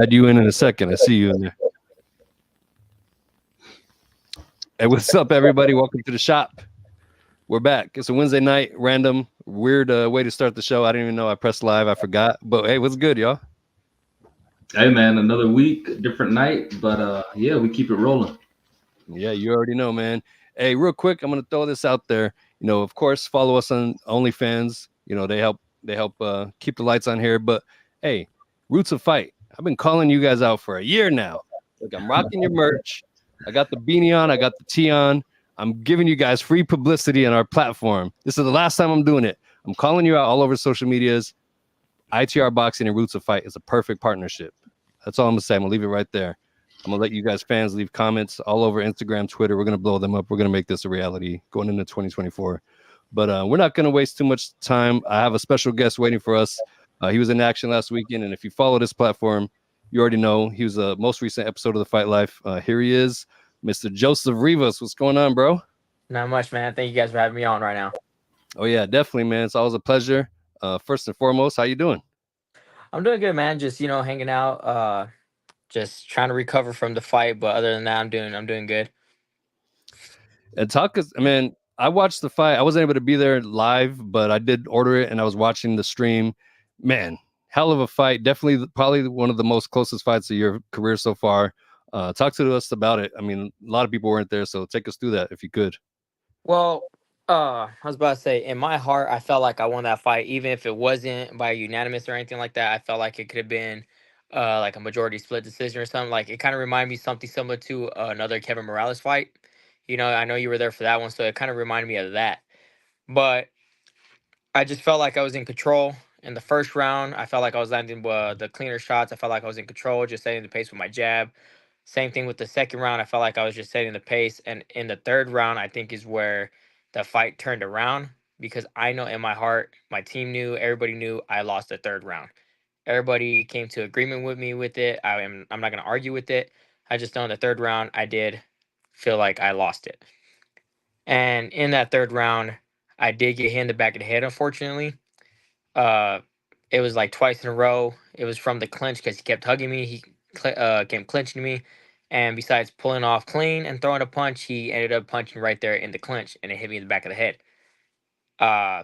Add you in a second. I see you in there. Hey, what's up, everybody? Welcome to the shop. We're back. It's a Wednesday night, random, weird way to start the show. I didn't even know I pressed live. I forgot. But hey, what's good, y'all? Hey man, another week, different night, but yeah, we keep it rolling. Yeah, you already know, man. Hey, real quick, I'm gonna throw this out there. Of course, follow us on OnlyFans. They help keep the lights on here. But hey, Roots of Fight. I've been calling you guys out for a year now. Look, I'm rocking your merch. I got the beanie on. I got the tee on. I'm giving you guys free publicity on our platform. This is the last time I'm doing it. I'm calling you out all over social medias. ITR Boxing and Roots of Fight is a perfect partnership. That's all I'm gonna say. I'm gonna leave it right there. I'm gonna let you guys fans leave comments all over Instagram, Twitter. We're gonna blow them up. We're gonna make this a reality going into 2024. But we're not gonna waste too much time. I have a special guest waiting for us. He was in action last weekend, and if you follow this platform, you already know he was the most recent episode of the Fight Life. Here he is, Mr. Joseph Rivas. What's going on, bro? Not much, man. Thank you guys for having me on right now. Oh yeah, definitely, man. It's always a pleasure. First and foremost, how you doing? I'm doing good, man. Just hanging out. Just trying to recover from the fight, but other than that, I'm doing good. And talk us, man. I watched the fight. I wasn't able to be there live, but I did order it, and I was watching the stream. Man, hell of a fight. Definitely, probably one of the most closest fights of your career so far. Talk to us about it. I mean, a lot of people weren't there, so take us through that if you could. Well, I was about to say, in my heart, I felt like I won that fight, even if it wasn't by unanimous or anything like that. I felt like it could have been, like a majority split decision or something. Like it kind of reminded me something similar to another Kevin Morales fight. I know you were there for that one, so it kind of reminded me of that. But I just felt like I was in control in the first round. I felt like I was landing the cleaner shots. I felt like I was in control, just setting the pace with my jab. Same thing with the second round. I felt like I was just setting the pace. And in the third round, I think is where the fight turned around because I know in my heart, my team knew, everybody knew I lost the third round. Everybody came to agreement with me with it. I'm not gonna argue with it. I just know in the third round I did feel like I lost it. And in that third round, I did get hit in the back of the head, unfortunately. Uh, it was like twice in a row. It was from the clinch because he kept hugging me. He came clinching me, and besides pulling off clean and throwing a punch, he ended up punching right there in the clinch, and it hit me in the back of the head. Uh,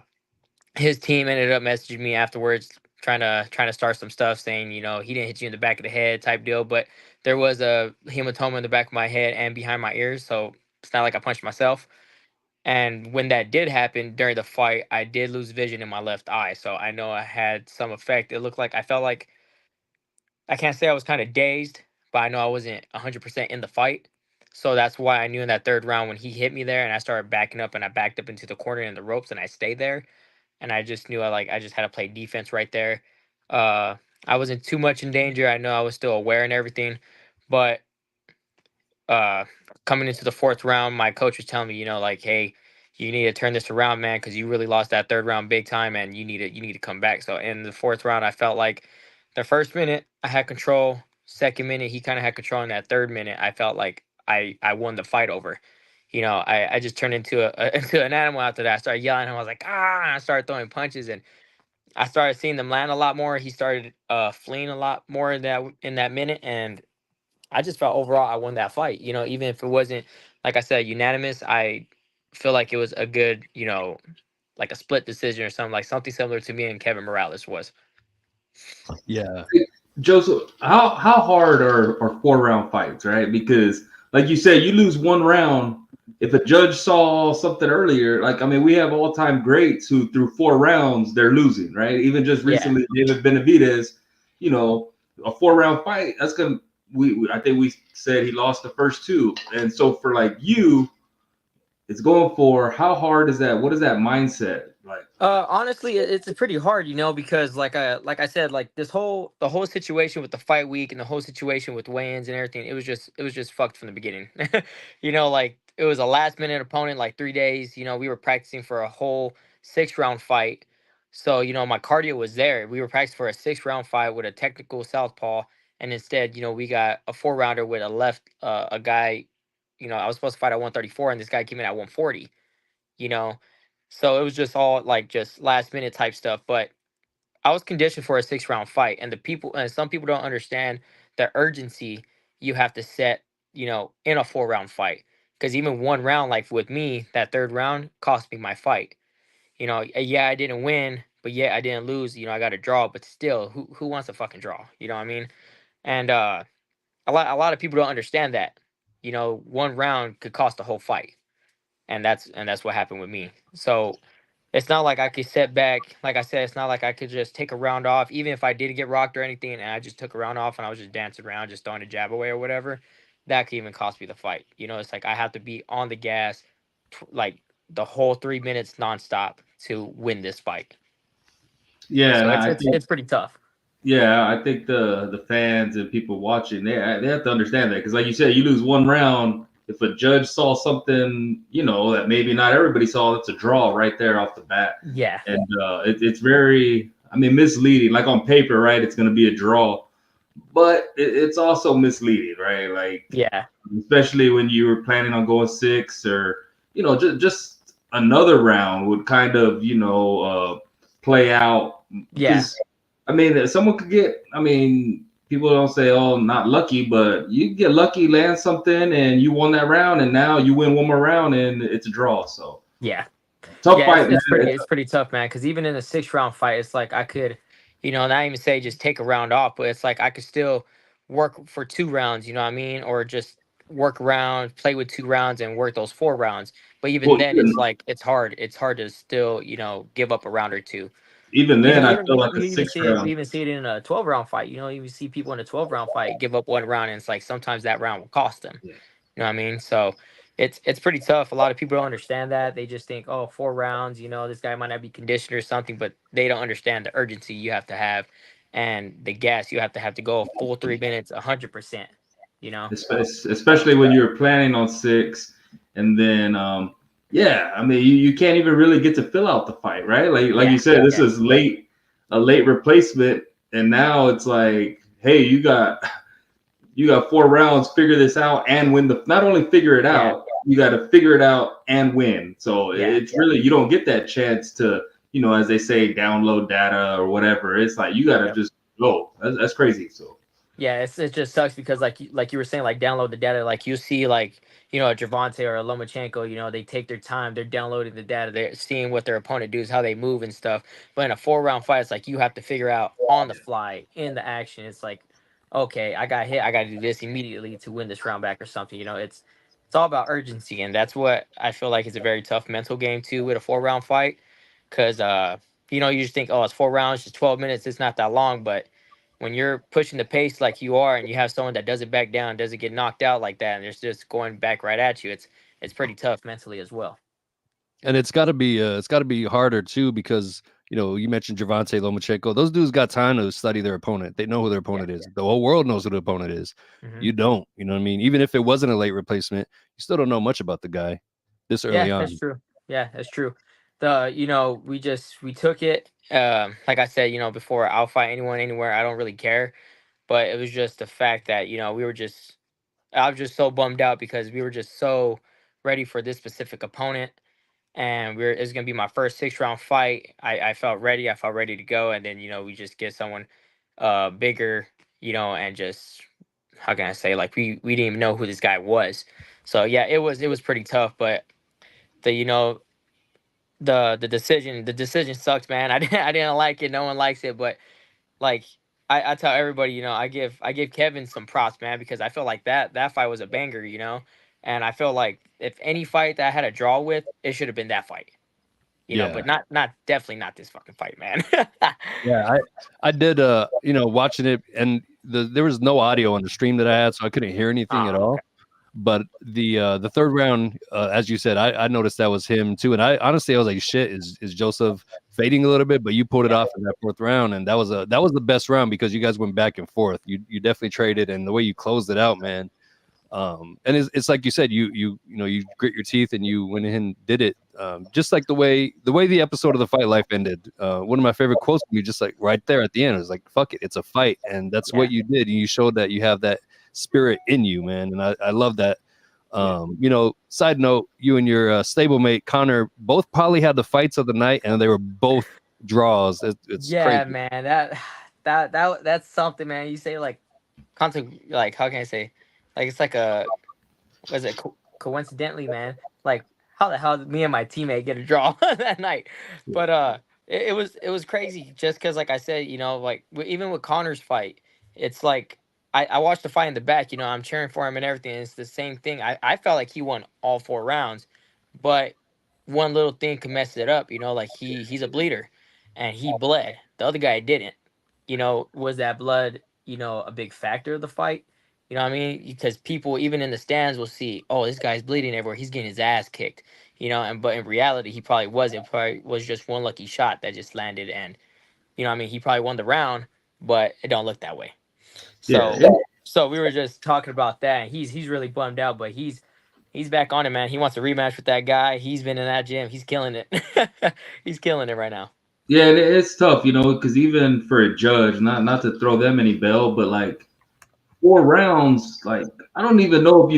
his team ended up messaging me afterwards, trying to start some stuff, saying he didn't hit you in the back of the head type deal, but there was a hematoma in the back of my head and behind my ears, so it's not like I punched myself. And when that did happen during the fight, I did lose vision in my left eye. So I know I had some effect. It looked like I felt like I can't say I was kind of dazed, but I know I wasn't 100% in the fight. So that's why I knew in that third round when he hit me there and I started backing up and I backed up into the corner in the ropes and I stayed there. And I just knew I just had to play defense right there. Uh, I wasn't too much in danger. I know I was still aware and everything, but uh coming into the fourth round, my coach was telling me, like, hey, you need to turn this around, man, because you really lost that third round big time, and you need to come back. So in the fourth round, I felt like the first minute I had control. Second minute, he kind of had control. In that third minute, I felt like I won the fight over. I just turned into into an animal after that. I started yelling, and I was like, ah! And I started throwing punches, and I started seeing them land a lot more. He started fleeing a lot more in that minute, and I just felt overall I won that fight. Even if it wasn't, like I said, unanimous, I feel like it was a good, like a split decision or something, like something similar to me and Kevin Morales was. Yeah, Joseph, how hard are 4 round fights, right? Because like you said, you lose one round. If a judge saw something earlier, like I mean, we have all time greats who through 4 rounds they're losing, right? Even just Yeah. recently, David Benavidez, you know, a 4 round fight that's gonna. I think we said he lost the first two, and so for like you, it's going for how hard is that? What is that mindset like? Honestly, it's pretty hard, because like I said, like the whole situation with the fight week and the whole situation with weigh-ins and everything, it was just fucked from the beginning. Like it was a last minute opponent, like 3 days. We were practicing for a whole 6 round fight, so my cardio was there. We were practicing for a 6 round fight with a technical southpaw, and instead, we got a 4 rounder with a guy. I was supposed to fight at 134, and this guy came in at 140. You know so it was just all like just last minute type stuff. But I was conditioned for a 6 round fight, and some people don't understand the urgency you have to set, in a 4 round fight. Because even one round, like with me, that third round cost me my fight. Yeah, I didn't win, but yeah, I didn't lose. I got a draw, but still, who wants a fucking draw? You know what I mean? And a lot of people don't understand that. One round could cost the whole fight, and that's what happened with me. So it's not like I could set back. Like I said, it's not like I could just take a round off, even if I did get rocked or anything, and I just took a round off and I was just dancing around, just throwing a jab away or whatever. That could even cost me the fight. It's like I have to be on the gas, like the whole 3 minutes nonstop to win this fight. Yeah, So and it's I it's think it's pretty tough. yeah, I think the fans and people watching they have to understand that because, like you said, you lose one round. If a judge saw something, that maybe not everybody saw, it's a draw right there off the bat, Yeah, and it's very, I mean, misleading. Like on paper, right, it's going to be a draw, but it's also misleading, right? Like yeah, especially when you were planning on going six or just another round would kind of play out yeah, because I mean someone could get, I mean, people don't say, oh, not lucky, but you get lucky, land something, and you won that round, and now you win one more round and it's a draw. So yeah. tough Yeah, fight, man. it's pretty tough, man. Because even in a 6 round fight, it's like I could, not even say just take a round off, but it's like I could still work for 2 rounds. You know what I mean? Or just work around, play with 2 rounds, and work those 4 rounds. But even Well, then, it's like it's hard. It's hard to still, give up a round or two. even Even then, I even feel you, like a you even six see it. We round. even see it in a 12 round fight. You even see people in a 12 round fight give up one round, and it's like sometimes that round will cost them. You know what I mean? So it's pretty tough. A lot of people don't understand that. They just think, oh, 4 rounds, this guy might not be conditioned or something, but they don't understand the urgency you have to have and the gas you have to go a full 3 minutes, 100%. You know? Especially when you're planning on six, and then yeah, I mean you can't even really get to fill out the fight, right? Like Yeah, you said, this yeah, is a late replacement, and now it's like, hey, you got 4 rounds, figure this out and win the, not only figure it yeah, out, you got to figure it out and win. So yeah. it's really, you don't get that chance to, as they say, download data or whatever. It's like you got to Yep. just go. That's crazy. So Yeah, it just sucks because like you were saying, like download the data. Like you see, like a Javante or a Lomachenko, they take their time. They're downloading the data. They're seeing what their opponent does, how they move and stuff. But in a 4 round fight, it's like you have to figure out on the fly in the action. It's like, okay, I got hit. I got to do this immediately to win this round back or something. It's all about urgency, and that's what I feel like is a very tough mental game too with a 4 round fight, because you just think, oh, it's 4 rounds, just 12 minutes. It's not that long, but when you're pushing the pace like you are and you have someone that doesn't back down, doesn't get knocked out like that, and it's just going back right at you, it's pretty tough mentally as well. And it's got to be harder too because you mentioned Javante Lomachenko. Those dudes got time to study their opponent. They know who their Yeah. opponent is. The whole world knows who the opponent is. Hmm. You don't. You know what I mean? Even if it wasn't a late replacement, you still don't know much about the guy this early Yeah, that's on. true. Yeah, that's true. We took it. Like I said, before, I'll fight anyone anywhere. I don't really care. But it was just the fact that I was just so bummed out because we were just so ready for this specific opponent, and it's gonna be my first 6 round fight. I felt ready. I felt ready to go, and then we just get someone bigger, and just, how can I say, like we didn't even know who this guy was. So yeah, it was pretty tough. But the you know the decision sucked, man. I didn't like it. No one likes it, but like I tell everybody, I give Kevin some props, man, because I feel like that fight was a banger, and I feel like if any fight that I had a draw with, it should have been that fight. Yeah. But not definitely not this fucking fight, man. Yeah, I did watching it, and there was no audio on the stream that I had, so I couldn't hear anything at Ah, okay. all. But the third round, as you said, I noticed that was him too, and I honestly I was like, shit, is Joseph fading a little bit? But you pulled it Yeah, off in that fourth round, and that was the best round because you guys went back and forth. You definitely traded, and the way you closed it out, man. And it's like you said, you grit your teeth and you went in and did it. Just like the way the episode of The Fight Life ended. One of my favorite quotes from you, just like right there at the end, was like, "Fuck it, it's a fight," and that's yeah, what you did. And you showed that you have that spirit in you, man. And I love that. yeah. Side note, you and your stablemate Connor both probably had the fights of the night, and they were both draws. It's Yeah, crazy. man. That's something, man. You say like like how can I say, like it's like a was it coincidentally, man? Like how the hell did me and my teammate get a draw that night? But it was crazy just because, like I said, like even with Connor's fight, it's like I watched the fight in the back. I'm cheering for him and everything. And it's the same thing. I felt like he won all 4 rounds, but one little thing could mess it up. Like he's a bleeder, and he bled. The other guy didn't. Was that blood? A big factor of the fight? You know what I mean? Because people, even in the stands, will see, oh, this guy's bleeding everywhere. He's getting his ass kicked. And but in reality, he probably wasn't. Probably was just one lucky shot that just landed, and what I mean, he probably won the round, but it don't look that way. Yeah, So, so we were just talking about that. And he's really bummed out, but he's back on it, man. He wants a rematch with that guy. He's been in that gym. He's killing it. He's killing it right now. yeah, and it's tough, because even for a judge, not to throw them any bell, but like 4 rounds, like I don't even know if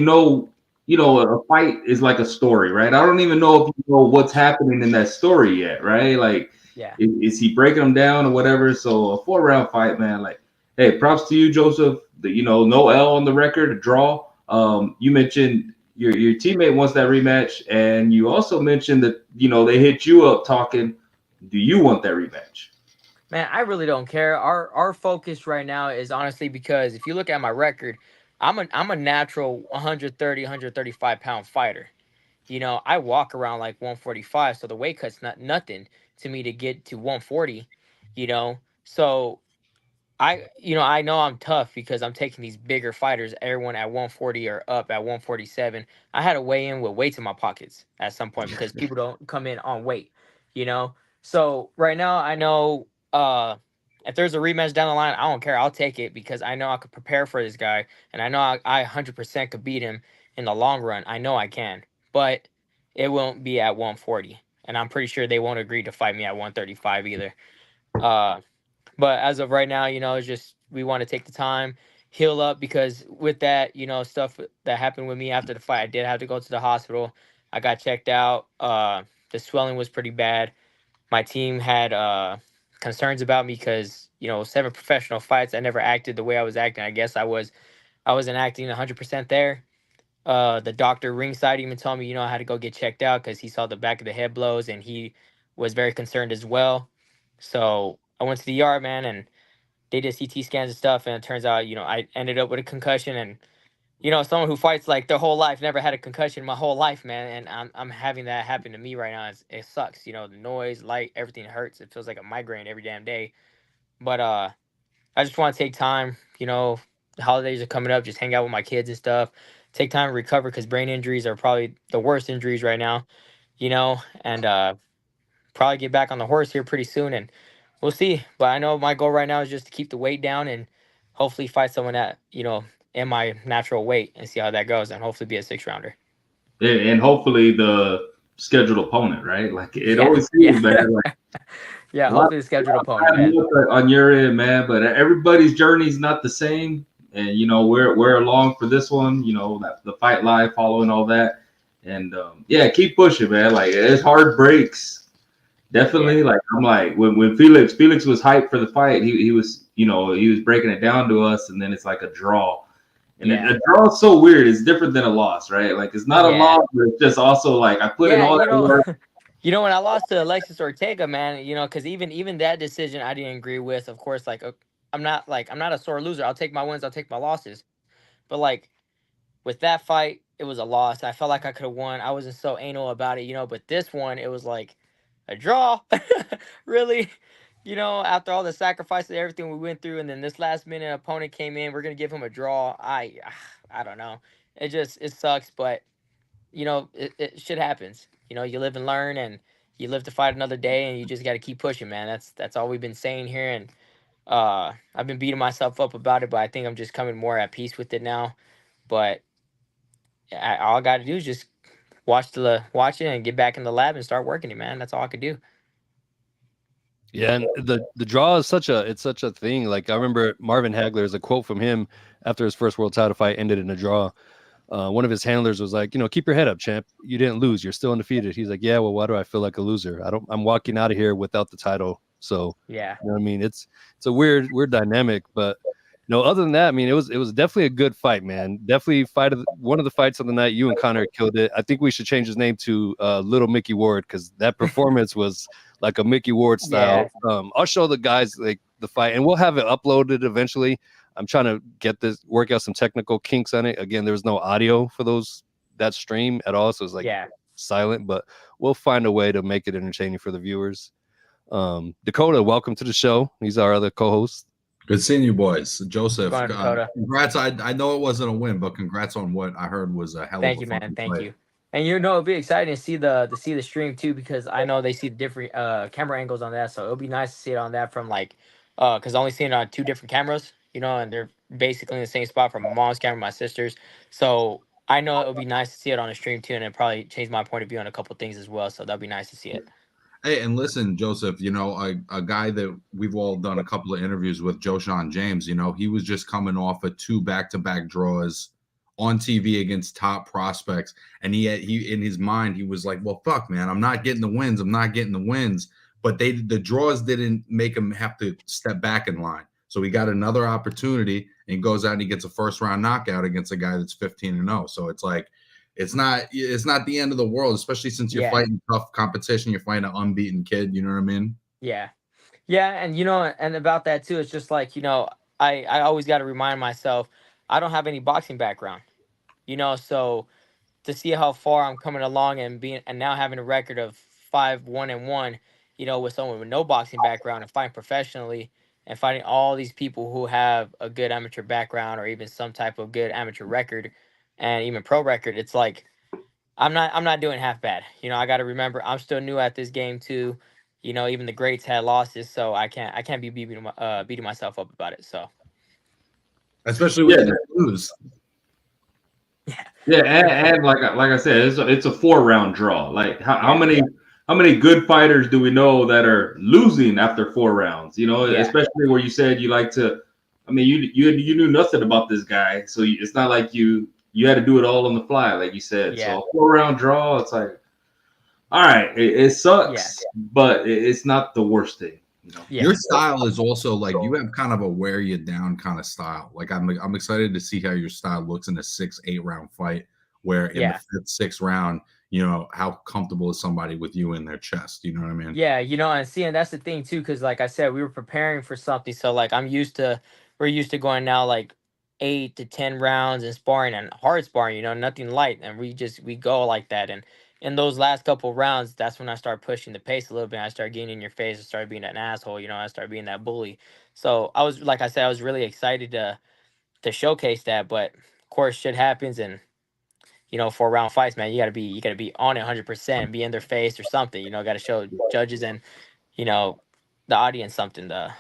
a fight is like a story, right? I don't even know if you know what's happening in that story yet, right? Like, Yeah. is he breaking them down or whatever? So a 4 round fight, man. Like, hey, props to you, Joseph. No L on the record, a draw. You mentioned your teammate wants that rematch, and you also mentioned that they hit you up talking. Do you want that rematch? Man, I really don't care. Our focus right now is honestly because if you look at my record, I'm a natural 130, 135 pound fighter. I walk around like 145, so the weight cut's not nothing to me to get to 140. So I know I'm tough because I'm taking these bigger fighters, everyone at 140 or up at 147. I had to weigh in with weights in my pockets at some point because people don't come in on weight, you know. So right now I know if there's a rematch down the line, I don't care. I'll take it because I know I could prepare for this guy and I know I 100% could beat him in the long run. I know I can, but it won't be at 140, and I'm pretty sure they won't agree to fight me at 135 either. Uh, but as of right now, it's just we want to take the time, heal up because with that, stuff that happened with me after the fight, I did have to go to the hospital. I got checked out. The swelling was pretty bad. My team had concerns about me because 7 professional fights, I never acted the way I was acting. I guess I wasn't acting 100% there. The doctor ringside even told me, I had to go get checked out because he saw the back of the head blows and he was very concerned as well. So I went to the yard, man, and they did CT scans and stuff, and it turns out, I ended up with a concussion, and someone who fights like their whole life never had a concussion my whole life, man, and I'm having that happen to me right now. It sucks, the noise, light, everything hurts. It feels like a migraine every damn day. But I just want to take time, the holidays are coming up, just hang out with my kids and stuff. Take time to recover because brain injuries are probably the worst injuries right now, and probably get back on the horse here pretty soon, and we'll see. But I know my goal right now is just to keep the weight down and hopefully fight someone that in my natural weight and see how that goes, and hopefully be a 6 rounder. And hopefully the scheduled opponent, right? Like it Yeah, always yeah, seems, man. Like yeah. a lot Hopefully the scheduled opponent, of man. luck on your end, man. But everybody's journey is not the same, and we're along for this one. The fight live, following all that, and yeah, keep pushing, man. Like it's hard breaks, Yeah, definitely. Like I'm like when Felix was hyped for the fight, he was he was breaking it down to us, and then it's like a draw. And yeah, a draw is so weird. It's different than a loss, right? Like it's not a yeah, loss, but it's just also like I put in yeah. all that work. When I lost to Alexis Ortega, man, because even that decision I didn't agree with. Of course, like I'm not a sore loser. I'll take my wins. I'll take my losses. But like with that fight, it was a loss. I felt like I could have won. I wasn't so anal about it, But this one, it was like a draw. Really, after all the sacrifices, everything we went through, and then this last minute opponent came in, we're gonna give him a draw. I don't know. It sucks, but shit happens. You live and learn, and you live to fight another day, and you just got to keep pushing, man. That's all we've been saying here, and I've been beating myself up about it, but I think I'm just coming more at peace with it now. But all I got to do is just watch it and get back in the lab and start working it, man. That's all I could do. Yeah, and the draw is such a thing. Like I remember Marvin Hagler, there's a quote from him after his first world title fight ended in a draw. One of his handlers was like, keep your head up, champ. You didn't lose. You're still undefeated. He's like, yeah, well, why do I feel like a loser? I'm walking out of here without the title. So, Yeah. you know what I mean? It's a weird dynamic, but No, other than that, I mean, it was definitely a good fight, man. Definitely one of the fights of the night. You and Connor killed it. I think we should change his name to Little Mickey Ward because that performance was like a Mickey Ward style. Yeah. I'll show the guys like the fight, and we'll have it uploaded eventually. I'm trying to work out some technical kinks on it. Again, there was no audio for that stream at all, so it's like Yeah. silent. But we'll find a way to make it entertaining for the viewers. Dakota, welcome to the show. He's our other co-host. Good seeing you boys. Joseph, Going to Dakota. congrats. I know it wasn't a win, but congrats on what I heard was a hell Thank of you, a man. Thank fight. you. And it'll be exciting to see the stream too, because I know they see the different camera angles on that, so it'll be nice to see it on that from like because I only seen it on 2 different cameras, and they're basically in the same spot from my mom's camera, my sister's. So I know it'll be nice to see it on the stream too, and it probably change my point of view on a couple things as well. So that'll be nice to see it. Hey, and listen, Joseph, a guy that we've all done a couple of interviews with, Joshawn James, he was just coming off of 2 back-to-back draws on TV against top prospects. And he in his mind, he was like, well, fuck, man, I'm not getting the wins. I'm not getting the wins. But the draws didn't make him have to step back in line. So he got another opportunity and he goes out and he gets a first-round knockout against a guy that's 15-0. So it's like, it's not the end of the world, especially since you're fighting tough competition. You're fighting an unbeaten kid. You know what I mean? Yeah. And and about that too, it's just like, I always got to remind myself, I don't have any boxing background, so to see how far I'm coming along and now having a record of 5-1-1, with someone with no boxing background and fighting professionally and fighting all these people who have a good amateur background or even some type of good amateur record and even pro record, it's like I'm not doing half bad. I got to remember I'm still new at this game too. Even the greats had losses, so I can't be beating myself up about it. So especially when you lose. Yeah, and like I said, it's a 4-round draw. Like how many good fighters do we know that are losing after 4 rounds? Especially where you said you like to. I mean, you knew nothing about this guy, so it's not like you had to do it all on the fly, like you said. Yeah. So a 4-round draw, it's like, all right, it sucks, but it's not the worst thing. Your style is also like you have kind of a wear you down kind of style. Like I'm excited to see how your style looks in a 6-8 round fight, where in the 5th, 6th round, how comfortable is somebody with you in their chest? You know what I mean? Yeah, and seeing that's the thing too, because like I said, we were preparing for something. So like we're used to going now like 8 to 10 rounds and sparring and hard sparring, nothing light, and we go like that. And in those last couple rounds, that's when I start pushing the pace a little bit. I start getting in your face and start being an asshole, I start being that bully. So I was, like I said, I was really excited to showcase that, but of course shit happens, and 4-round fights, man, you gotta be on it 100%, be in their face or something, gotta show judges and the audience something to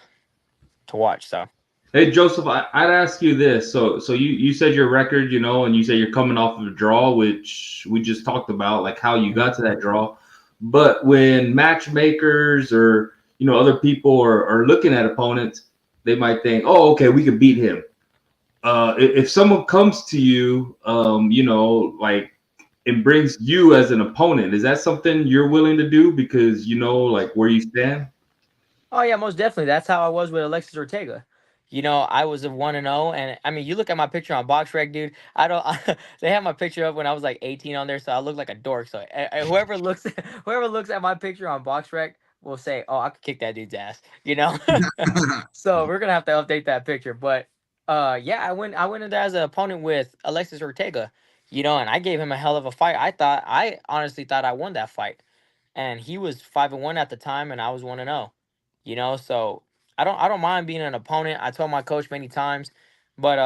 watch. So Hey Joseph, I'd ask you this. So you said your record, and you said you're coming off of a draw, which we just talked about, like how you got to that draw. But when matchmakers or other people are looking at opponents, they might think, oh, okay, we could beat him. If someone comes to you, like it brings you as an opponent, is that something you're willing to do because like where you stand? oh yeah, most definitely. That's how I was with Alexis Ortega. I was a 1-0, and I mean, you look at my picture on BoxRec, dude. I don't. They have my picture up when I was like 18 on there, so I look like a dork. So whoever looks at my picture on BoxRec will say, "Oh, I could kick that dude's ass," So we're gonna have to update that picture. But yeah, I went in there as an opponent with Alexis Ortega, and I gave him a hell of a fight. I honestly thought I won that fight, and he was 5-1 at the time, and I was 1-0. So I don't mind being an opponent. I told my coach many times, but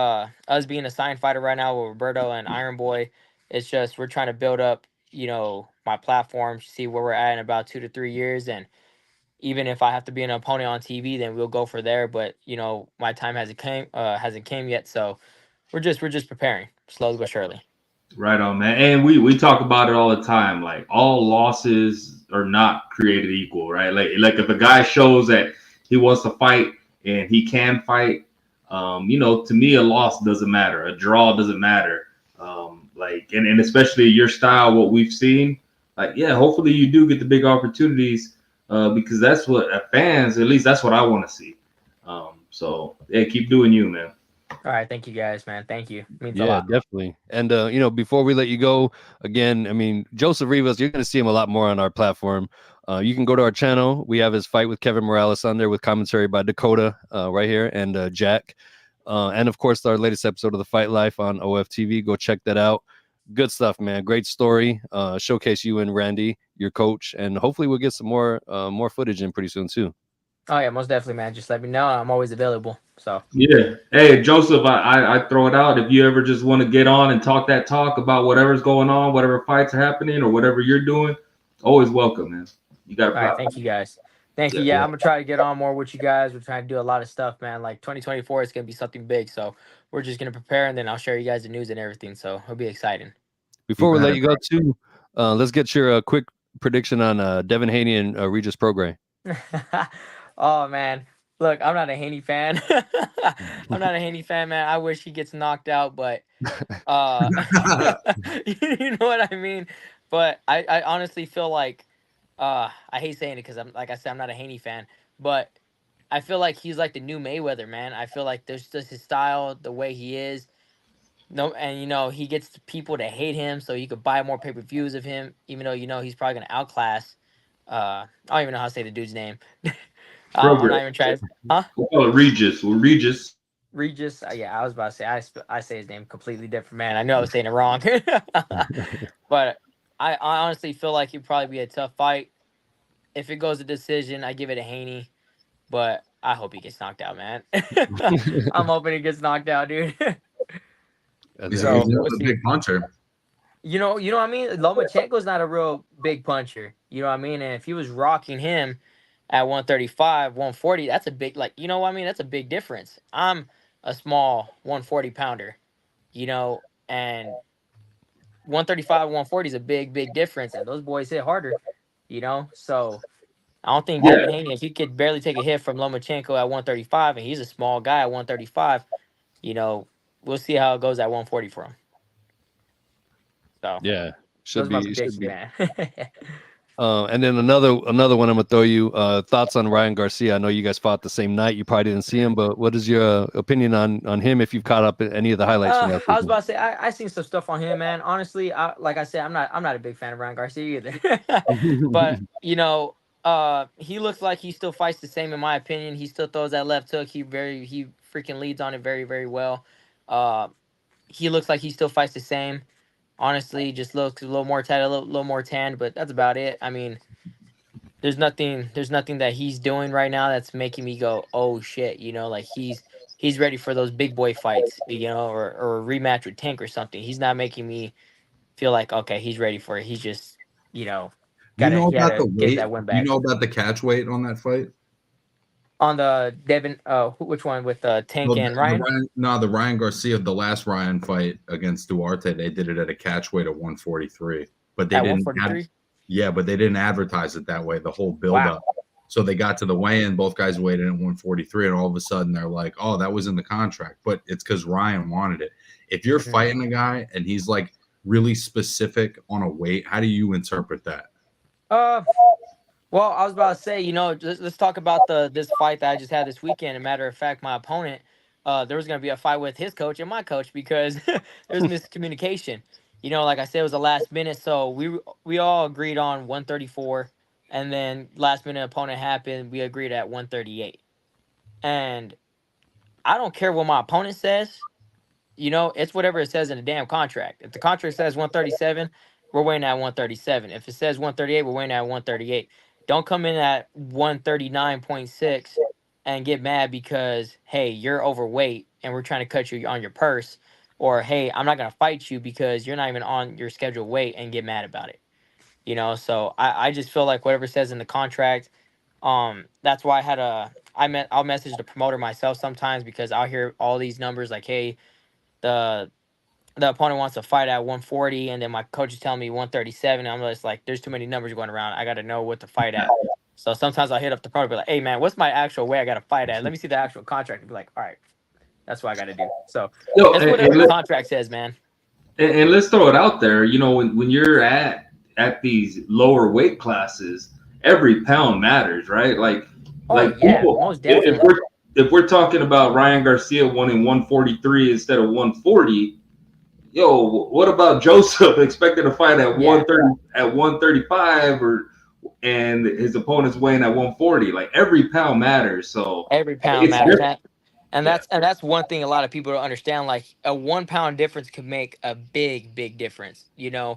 us being a signed fighter right now with Roberto and Iron Boy, it's just we're trying to build up, my platform, see where we're at in about 2 to 3 years, and even if I have to be an opponent on TV, then we'll go for there. But my time hasn't came yet, so we're just preparing slowly but surely. Right on, man. And we talk about it all the time. Like all losses are not created equal, right? Like if a guy shows that he wants to fight and he can fight, to me a loss doesn't matter, a draw doesn't matter. And especially your style, what we've seen, hopefully you do get the big opportunities because that's what fans, at least that's what I want to see. So yeah, keep doing you, man. All right, thank you guys, man. Thank you. Means a Yeah, lot. definitely. And before we let you go, again, I mean, Joseph Rivas, you're going to see him a lot more on our platform. You can go to our channel. We have his fight with Kevin Morales on there with commentary by Dakota right here and Jack. And of course, our latest episode of the Fight Life on OFTV. Go check that out. Good stuff, man. Great story. Showcase you and Randy, your coach, and hopefully we'll get some more footage in pretty soon too. Oh yeah, most definitely, man. Just let me know. I'm always available. So Yeah. Hey, Joseph, I throw it out. If you ever just want to get on and talk that talk about whatever's going on, whatever fights are happening, or whatever you're doing, always welcome, man. You got a all right, platform. thank you guys. Thank you. Yeah. Yeah, I'm gonna try to get on more with you guys. We're trying to do a lot of stuff, man. Like 2024 is gonna be something big. So we're just gonna prepare and then I'll share you guys the news and everything. So it'll be exciting. Before we at let it, you go, too, let's get your quick prediction on Devin Haney and Regis Prograis. Oh man. Look, I'm not a Haney fan. I'm not a Haney fan, man. I wish he gets knocked out, but uh you know what I mean? But I honestly feel like I hate saying it because I'm like I said, I'm not a Haney fan, but I feel like he's like the new Mayweather, man. I feel like there's just his style, the way he is. No, and he gets people to hate him, so you could buy more pay-per-views of him, even though he's probably gonna outclass. I don't even know how to say the dude's name. I'm not Progress. even trying. Huh? We'll call it Regis. Well, Regis. Regis. Yeah, I was about to say I say his name completely different, man. I know I was saying it wrong, but I honestly feel like it'd probably be a tough fight. If it goes to decision, I give it to Haney, but I hope he gets knocked out, man. I'm hoping he gets knocked out, dude. he's, So he's we'll a see. big puncher. You know what I mean? Lomachenko's not a real big puncher. You know what I mean? And if he was rocking him at 135, 140, that's a big you know what I mean? That's a big difference. I'm a small 140 pounder, and 135, 140 is a big difference, and those boys hit harder. So I don't think Yeah. Devin Haney, if he could barely take a hit from Lomachenko at 135, and he's a small guy at 135, we'll see how it goes at 140 for him. So Yeah, those should are my be should predictions, be. man. And then another one I'm gonna throw you. Thoughts on Ryan Garcia? I know you guys fought the same night. You probably didn't see him, but what is your opinion on him? If you've caught up in any of the highlights from last I was weekend? about to say I seen some stuff on him, man. Honestly, like I said, I'm not a big fan of Ryan Garcia either. But he looks like he still fights the same in my opinion. He still throws that left hook. He freaking leads on it very very well. Uh, he looks like he still fights the same. Honestly, just looks a little more tatted, little more tanned, but that's about it. I mean, there's nothing that he's doing right now that's making me go, oh shit, like he's ready for those big boy fights, or a rematch with Tank or something. He's not making me feel like okay, he's ready for it. He's just, Do you know he about gotta the get weight? that win Do you back. know about the catch weight on that fight? On the Devin, which one with Tank Well, and Ryan? the Ryan Garcia, the last Ryan fight against Duarte, they did it at a catch weight of 143, but they At didn't. 143. Yeah, but they didn't advertise it that way. The whole build Wow. up. So they got to the weigh-in, both guys weighed in at 143, and all of a sudden they're like, "Oh, that was in the contract," but it's because Ryan wanted it. If you're Mhm. fighting a guy and he's like really specific on a weight, how do you interpret that? Well, I was about to say, let's talk about this fight that I just had this weekend. As a matter of fact, my opponent, there was going to be a fight with his coach and my coach because there's miscommunication. Like I said, it was the last minute, so we all agreed on 134, and then last minute opponent happened. We agreed at 138, and I don't care what my opponent says. It's whatever it says in the damn contract. If the contract says 137, we're waiting at 137. If it says 138, we're waiting at 138. Don't come in at 139.6 and get mad because, hey, you're overweight and we're trying to cut you on your purse. Or, hey, I'm not going to fight you because you're not even on your scheduled weight and get mad about it. So I just feel like whatever it says in the contract, that's why I'll message the promoter myself sometimes because I'll hear all these numbers like, hey, the opponent wants to fight at 140, and then my coach is telling me 137. I'm just like, there's too many numbers going around. I got to know what to fight at. So sometimes I'll hit up the promoter, be like, hey man, what's my actual weight I got to fight at? Let me see the actual contract, and be like, all right, that's what I got to do. So No, it's whatever the contract says, man. and let's throw it out there. When you're at these lower weight classes, every pound matters, right? Oh yeah, people, most if definitely. if we're talking about Ryan Garcia wanting 143 instead of 140, yo, what about Joseph expecting to fight at Yeah, 130 at 135 or and his opponent's weighing at 140? Like every pound matters. So every pound it's matters. different. Yeah. And that's one thing a lot of people don't understand. Like a 1 pound difference could make a big difference. Yeah,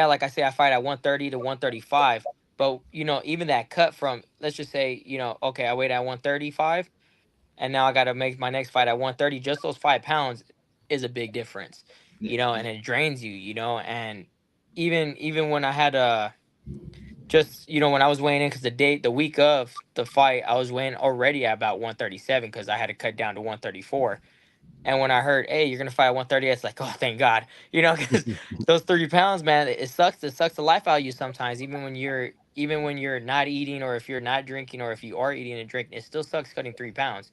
like I say, I fight at 130 to 135, but even that cut from, let's just say, okay, I weighed at 135, and now I got to make my next fight at 130. Just those 5 pounds is a big difference, Yeah. and it drains you, and even when I had just when I was weighing in, because the week of the fight, I was weighing already at about 137 because I had to cut down to 134. And when I heard, hey, you're gonna fight at 130, it's like, oh, thank God, because those 30 pounds, man, it sucks. It sucks the life out of you sometimes, even when you're not eating, or if you're not drinking, or if you are eating and drinking, it still sucks cutting 3 pounds.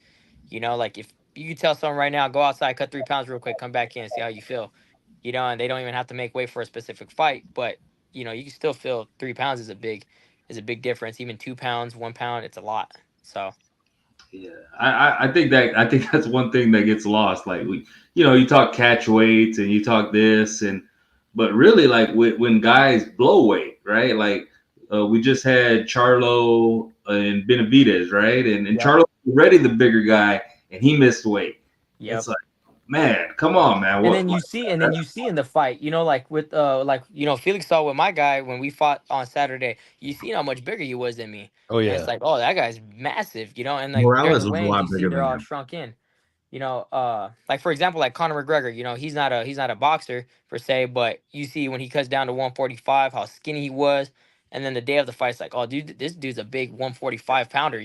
Like if you could tell someone right now, go outside, cut 3 pounds real quick, come back in, see how you feel. And they don't even have to make weight for a specific fight, but you can still feel 3 pounds is a big difference. Even 2 pounds, 1 pound, it's a lot. So Yeah, I think that's one thing that gets lost. Like you talk catch weights and you talk this but really like when guys blow weight, right? Like we just had Charlo and Benavidez, right? And yep, Charlo was already the bigger guy and he missed weight. It's yep. like, man, come on, man. And What? then you see in the fight, like with Felix saw with my guy when we fought on Saturday. You seen how much bigger he was than me, Oh and it's yeah. like, oh, that guy's massive, and like during Morales the was a weigh-ins, lot you see bigger they're than all him. shrunk in. Like for example, like Conor McGregor, he's not a boxer per se, but you see when he cuts down to 145, how skinny he was, and then the day of the fight, it's like, oh, dude, this dude's a big 145 pounder.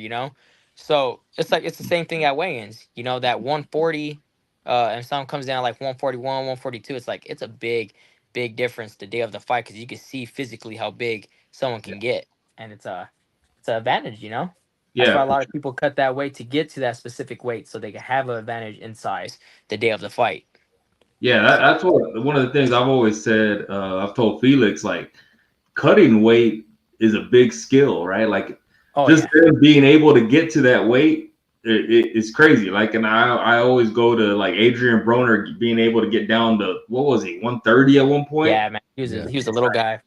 So it's the same thing at weigh-ins, that 140, and some comes down like 141, 142. It's like it's a big difference the day of the fight because you can see physically how big someone Yeah, can get, and it's an advantage. That's why yeah, a lot of people cut that weight to get to that specific weight so they can have an advantage in size the day of the fight. yeah. So, That's one of the things I've always said. I've told Felix like cutting weight is a big skill, right? Like oh just yeah, them being able to get to that weight, it's crazy. Like, and I always go to like Adrian Broner being able to get down to what was he 130 at one point. yeah, man. He was a, Yeah. he was a little guy.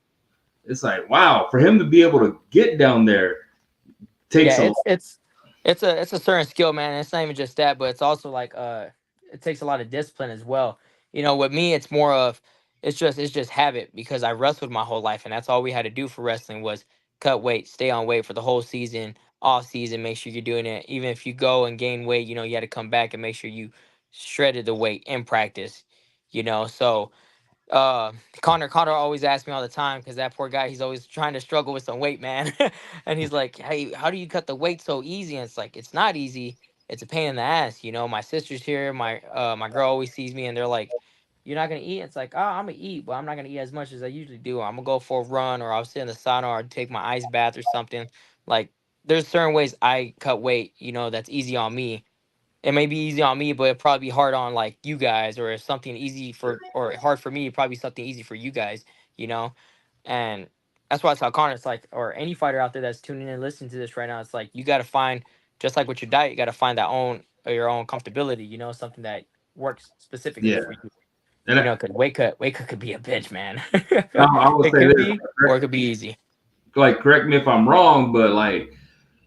It's like wow, for him to be able to get down there Yeah, takes a it's a certain skill, man. It's not even just that, but it's also like it takes a lot of discipline as well. With me, it's more of it's just habit because I wrestled my whole life, and that's all we had to do for wrestling was cut weight, stay on weight for the whole season, off season, make sure you're doing it. Even if you go and gain weight, you had to come back and make sure you shredded the weight in practice. So uh Connor always asks me all the time because that poor guy, he's always trying to struggle with some weight, man. And he's like, hey, how do you cut the weight so easy? And it's like, it's not easy. It's a pain in the ass. My sister's here, my girl always sees me and they're like, you're not gonna eat? It's like, oh, I'm gonna eat, but I'm not gonna eat as much as I usually do. I'm gonna go for a run, or I'll sit in the sauna, or take my ice bath or something. Like, there's certain ways I cut weight, that's easy on me. It may be easy on me, but it'd probably be hard on like you guys, or if something easy for or hard for me, it'd probably be something easy for you guys, you know? And that's why I tell Connor, it's like, or any fighter out there that's tuning in and listening to this right now, it's like you gotta find, just like with your diet, you gotta find that own your own comfortability, something that works specifically yeah. for you. And Cause weight cut could be a bitch, man. I would It say could this, be, or it could be easy. like correct me if I'm wrong, but like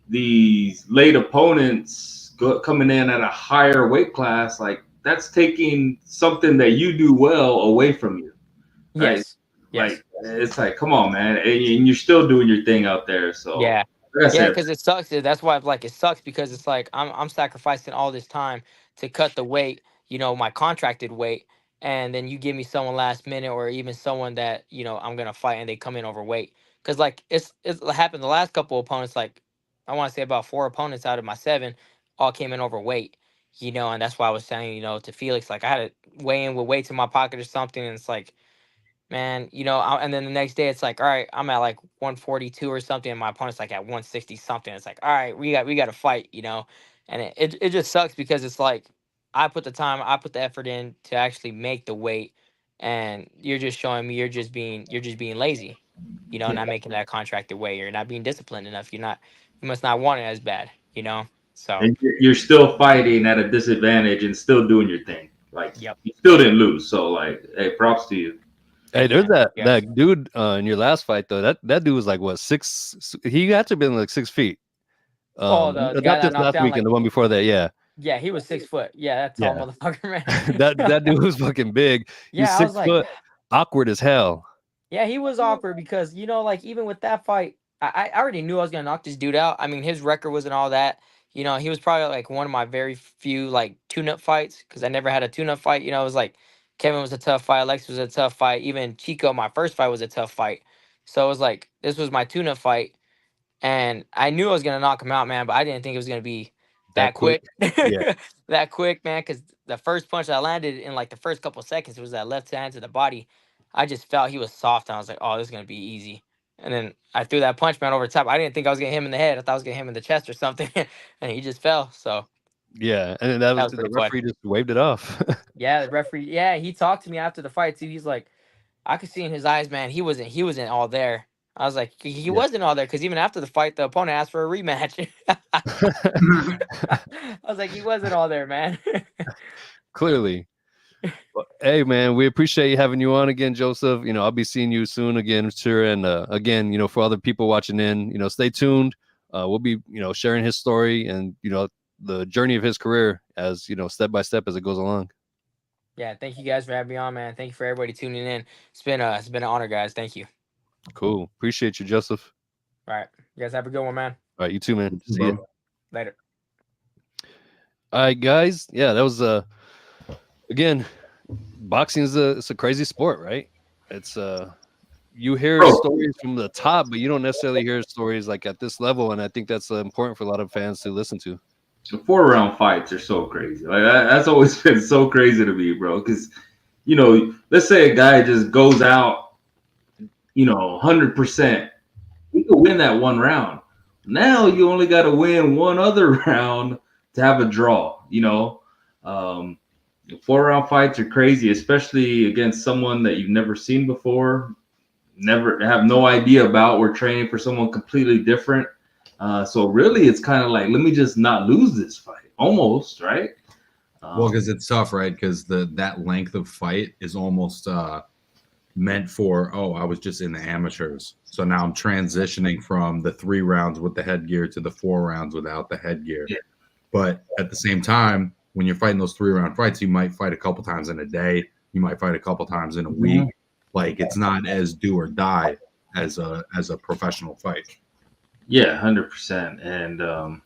these late opponents coming in at a higher weight class, like that's taking something that you do well away from you, right? Yes. Yes. Like it's like, come on, man, and you're still doing your thing out there. So Yeah. like I Yeah, said, because it sucks. That's why like it sucks because it's like I'm sacrificing all this time to cut the weight, my contracted weight, and then you give me someone last minute, or even someone that, I'm gonna fight and they come in overweight. Cause like it's happened the last couple opponents, like I want to say about 4 opponents out of my 7 all came in overweight. And that's why I was saying, to Felix, like I had to weigh in with weights in my pocket or something, and it's like, man, and then the next day it's like, all right, I'm at like 142 or something, and my opponent's like at 160 something. It's like, all right, we got to fight, and it just sucks because it's like I put the time, I put the effort in to actually make the weight, and you're just showing me you're just being lazy, yeah, not making that contracted weight. You're not being disciplined enough. You must not want it as bad. So And you're still fighting at a disadvantage and still doing your thing. Like yep. you still didn't lose. So like, hey, props to you. Hey, Thank you, there's man. Thank you, guys. that dude in your last fight though. That dude was like what 6? He had to have been like 6 feet. Oh, the guy Not that this knocked last down, weekend, like, the one before that. Yeah, yeah, he was 6 foot. Yeah, that tall yeah. motherfucker, man. that dude was fucking big. He's Yeah, I was six like, foot, awkward as hell. yeah, he was awkward because like even with that fight, I already knew I was gonna knock this dude out. I mean, his record wasn't all that. He was probably like one of my very few like tune-up fights because I never had a tune-up fight. It was like Kevin was a tough fight, Alex was a tough fight, even Chico, my first fight was a tough fight. So it was like this was my tune-up fight, and I knew I was gonna knock him out, man. But I didn't think it was gonna be That that quick. quick, Yeah, that quick, man. Because the first punch I landed in like the first couple seconds, it was that left hand to the body. I just felt he was soft, and I was like, "Oh, this is gonna be easy." And then I threw that punch, man, over the top. I didn't think I was gonna hit him in the head. I thought I was gonna hit him in the chest or something, and he just fell. So yeah. And then that that was was the pretty fun. referee just waved it off. Yeah, the referee. Yeah, he talked to me after the fight too. He's like, I could see in his eyes, man, he wasn't all there. I was like, he Yeah. wasn't all there because even after the fight, the opponent asked for a rematch. I was like, he wasn't all there, man. Clearly. Well, hey man, we appreciate having you on again, Joseph. I'll be seeing you soon again, sure. And again, for other people watching in, stay tuned. We'll be, sharing his story and the journey of his career as step by step as it goes along. Yeah, thank you guys for having me on, man. Thank you for everybody tuning in. It's been an honor, guys. Thank you. Cool. Appreciate you, Joseph. All right, you guys have a good one, man. All right, you too, man. See you Later. All right, guys. Yeah, that was again, boxing is it's a crazy sport, right? It's you hear stories from the top, but you don't necessarily hear stories like at this level, and I think that's important for a lot of fans to listen to. The 4-round fights are so crazy. Like that's always been so crazy to me, bro. Because let's say a guy just goes out, 100%. He could win that one round. Now you only got to win one other round to have a draw. 4-round fights are crazy, especially against someone that you've never seen before, never have no idea about. We're training for someone completely different. So really, it's kind of like, let me just not lose this fight, almost, right? Well, because it's tough, right? Because that length of fight is almost meant for, I was just in the amateurs. So now I'm transitioning from the 3 rounds with the headgear to the 4 rounds without the headgear. Yeah. But at the same time, when you're fighting those 3-round fights, you might fight a couple times in a day. You might fight a couple times in a week. Like, it's not as do or die as a professional fight. Yeah, 100%. And a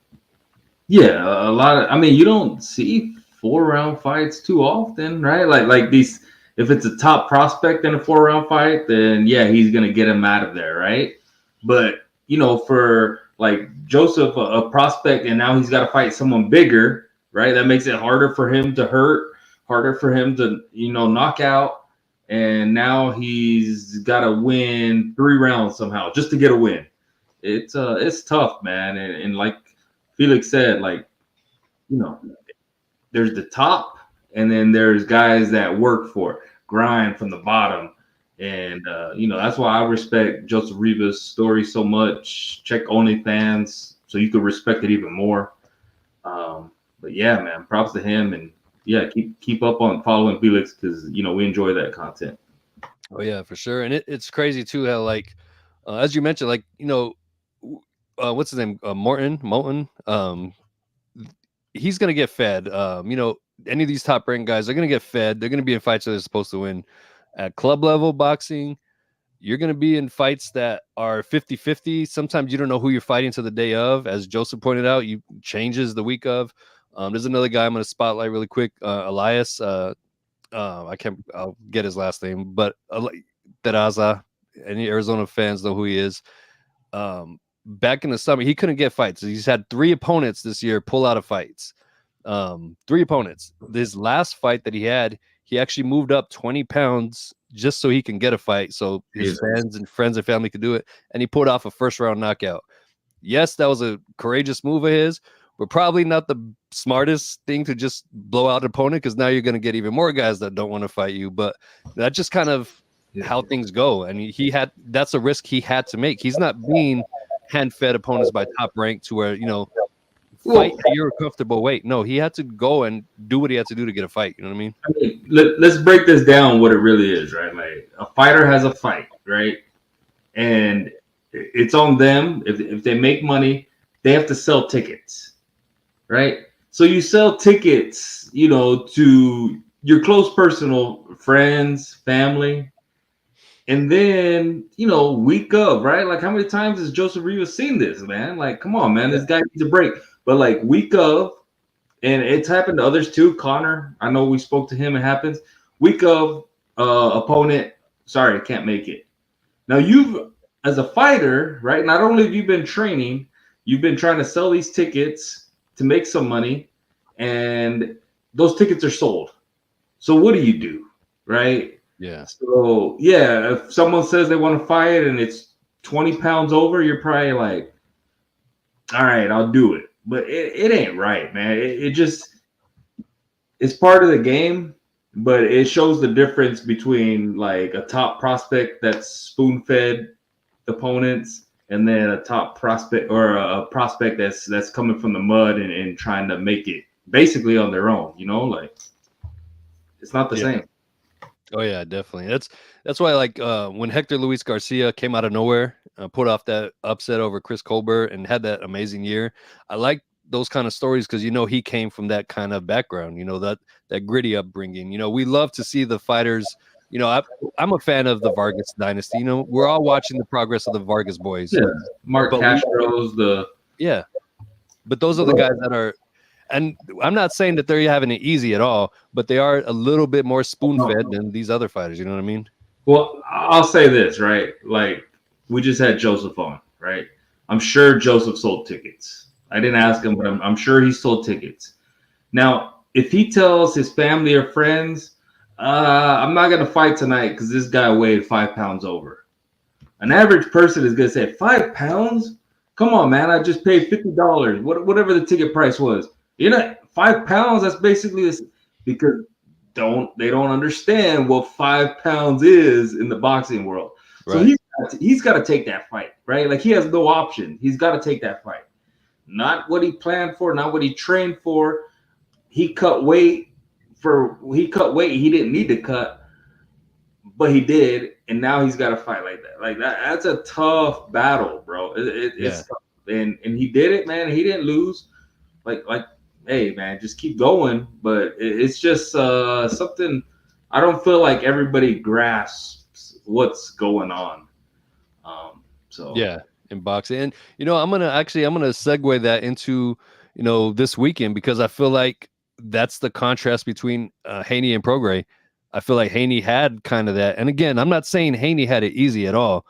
lot of, you don't see 4-round fights too often, right? Like these, if it's a top prospect in a 4-round fight, then yeah, he's gonna get him out of there, right? But for like Joseph, a prospect, and now he's got to fight someone bigger, right? That makes it harder for him to hurt, harder for him to knock out, and now he's got to win 3 rounds somehow just to get a win. It's tough, man. And like Felix said, like, there's the top, and then there's guys that work for it, grind from the bottom. And, that's why I respect Joseph Rivas' story so much. Check OnlyFans so you could respect it even more. But yeah, man, props to him. And yeah, keep up on following Felix because, we enjoy that content. Oh, yeah, for sure. And it's crazy, too, how, like, as you mentioned, like, what's his name? Moulton. He's going to get fed. Any of these top ranked guys are going to get fed. They're going to be in fights that they're supposed to win. At club level boxing, you're going to be in fights that are 50-50. Sometimes you don't know who you're fighting to the day of. As Joseph pointed out, you changes the week of. There's another guy I'm going to spotlight really quick, Elias. I'll get his last name, but Terraza. Any Arizona fans know who he is. Back in the summer, he couldn't get fights. He's had 3 opponents this year pull out of fights. 3 opponents. This last fight that he had, he actually moved up 20 pounds just so he can get a fight, so his fans and friends and family could do it, and he pulled off a first-round knockout. Yes, that was a courageous move of his, but probably not the smartest thing to just blow out an opponent, because now you're going to get even more guys that don't want to fight you. But that's just kind of how things go, and that's a risk he had to make. He's not being hand-fed opponents by Top Rank to where fight at your comfortable weight. No, he had to go and do what he had to do to get a fight. You know what I mean? I mean, let's break this down. What it really is, right? Like a fighter has a fight, right? And it's on them. If they make money, they have to sell tickets, right? So you sell tickets, to your close personal friends, family, and then week of, right? Like how many times has Joseph Rivas seen this, man? Like, come on, man, this guy needs a break. But like week of, and it's happened to others too. Connor, I know we spoke to him. It happens. Week of, opponent, sorry, can't make it. Now you've, as a fighter, right? Not only have you been training, you've been trying to sell these tickets to make some money, and those tickets are sold. So what do? Right? Yeah. So yeah, if someone says they want to fight and it's 20 pounds over, you're probably like, all right, I'll do it. But it ain't right, man. It just, it's part of the game, but it shows the difference between like a top prospect that's spoon-fed opponents and then a top prospect or a prospect that's coming from the mud and trying to make it basically on their own, like it's not the same. Oh yeah, definitely. That's why like when Hector Luis Garcia came out of nowhere, put off that upset over Chris Colbert and had that amazing year. I like those kind of stories because he came from that kind of background, that gritty upbringing. We love to see the fighters. I'm a fan of the Vargas dynasty. We're all watching the progress of the Vargas boys. Yeah, Mark But Castro's yeah, but those are the guys that are. And I'm not saying that they're having it easy at all, but they are a little bit more spoon-fed than these other fighters. You know what I mean? Well, I'll say this, right? Like we just had Joseph on, right? I'm sure Joseph sold tickets. I didn't ask him, but I'm sure he sold tickets. Now, if he tells his family or friends, I'm not going to fight tonight because this guy weighed 5 pounds over. An average person is going to say, 5 pounds? Come on, man. I just paid $50, whatever the ticket price was. 5 pounds, that's basically this, because they don't understand what 5 pounds is in the boxing world. So right. he's got to take that fight, right? Like he has no option. He's got to take that fight. Not what he planned for, not what he trained for. He cut weight he didn't need to cut, but he did, and now he's got to fight like that. Like that's a tough battle, bro. It's tough. And he did it, man. He didn't lose. Like hey, man, just keep going. But it's just something I don't feel like everybody grasps what's going on. So yeah, in boxing, and I'm gonna segue that into this weekend because I feel like that's the contrast between Haney and Prograis. I feel like Haney had kind of that, and again, I'm not saying Haney had it easy at all,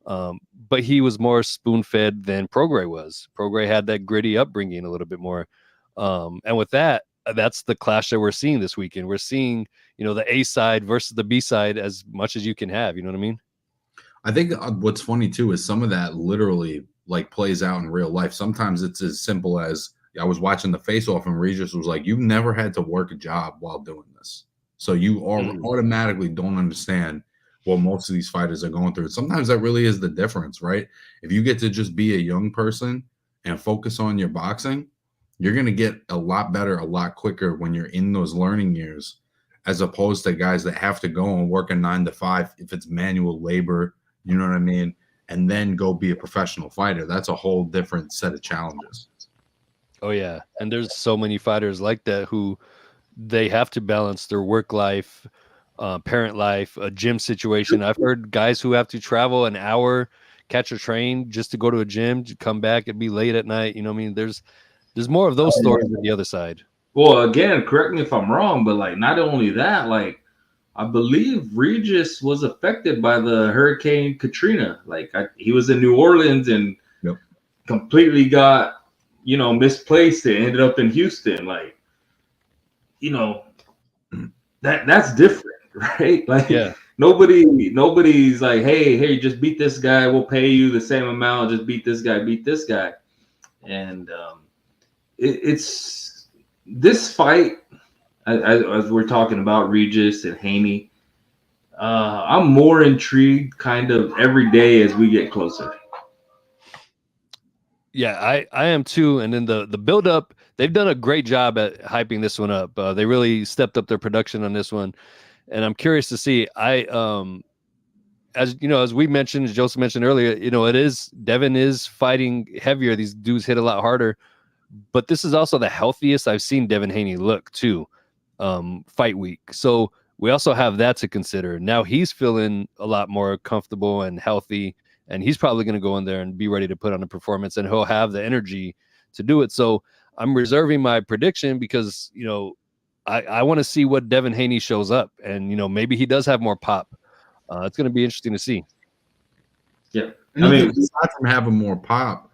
but he was more spoon-fed than Prograis was. Prograis had that gritty upbringing a little bit more, and with that, that's the clash that we're seeing this weekend. We're seeing the A side versus the B side as much as you can have. You know what I mean? I think what's funny too is some of that literally like plays out in real life. Sometimes it's as simple as I was watching the face off and Regis was like, you've never had to work a job while doing this. So you automatically don't understand what most of these fighters are going through. Sometimes that really is the difference, right? If you get to just be a young person and focus on your boxing, you're going to get a lot better, a lot quicker when you're in those learning years, as opposed to guys that have to go and work a 9 to 5 if it's manual labor. You know what I mean? And then go be a professional fighter. That's a whole different set of challenges. Oh, yeah. And there's so many fighters like that who they have to balance their work life, parent life, a gym situation. I've heard guys who have to travel an hour, catch a train just to go to a gym, to come back and be late at night. You know what I mean? There's more of those stories than the other side. Well, again, correct me if I'm wrong, but like not only that, like I believe Regis was affected by the Hurricane Katrina. Like he was in New Orleans and completely got, misplaced and ended up in Houston. Like, that's different, right? Like nobody's like, hey, just beat this guy. We'll pay you the same amount. Just beat this guy. And it's this fight, as we're talking about Regis and Haney, I'm more intrigued kind of every day as we get closer. Yeah, I am too. And then the build up, they've done a great job at hyping this one up. They really stepped up their production on this one, and I'm curious to see. As you know, as we mentioned, as Joseph mentioned earlier, Devin is fighting heavier. These dudes hit a lot harder, but this is also the healthiest I've seen Devin Haney look too, fight week. So we also have that to consider. Now he's feeling a lot more comfortable and healthy, and he's probably going to go in there and be ready to put on a performance, and he'll have the energy to do it. So I'm reserving my prediction because I want to see what Devin Haney shows up, and maybe he does have more pop. It's going to be interesting to see. Yeah, I mean, aside from having more pop,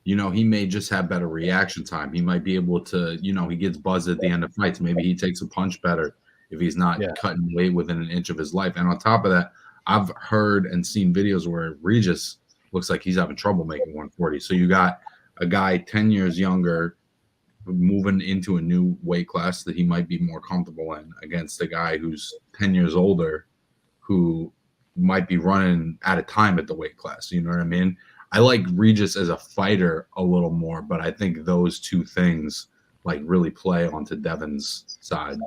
he may just have better reaction time. He might be able to, he gets buzzed at the end of fights. Maybe he takes a punch better if he's not cutting weight within an inch of his life. And on top of that, I've heard and seen videos where Regis looks like he's having trouble making 140. So you got a guy 10 years younger moving into a new weight class that he might be more comfortable in against a guy who's 10 years older who might be running out of time at the weight class. You know what I mean? I like Regis as a fighter a little more, but I think those two things like really play onto Devin's side.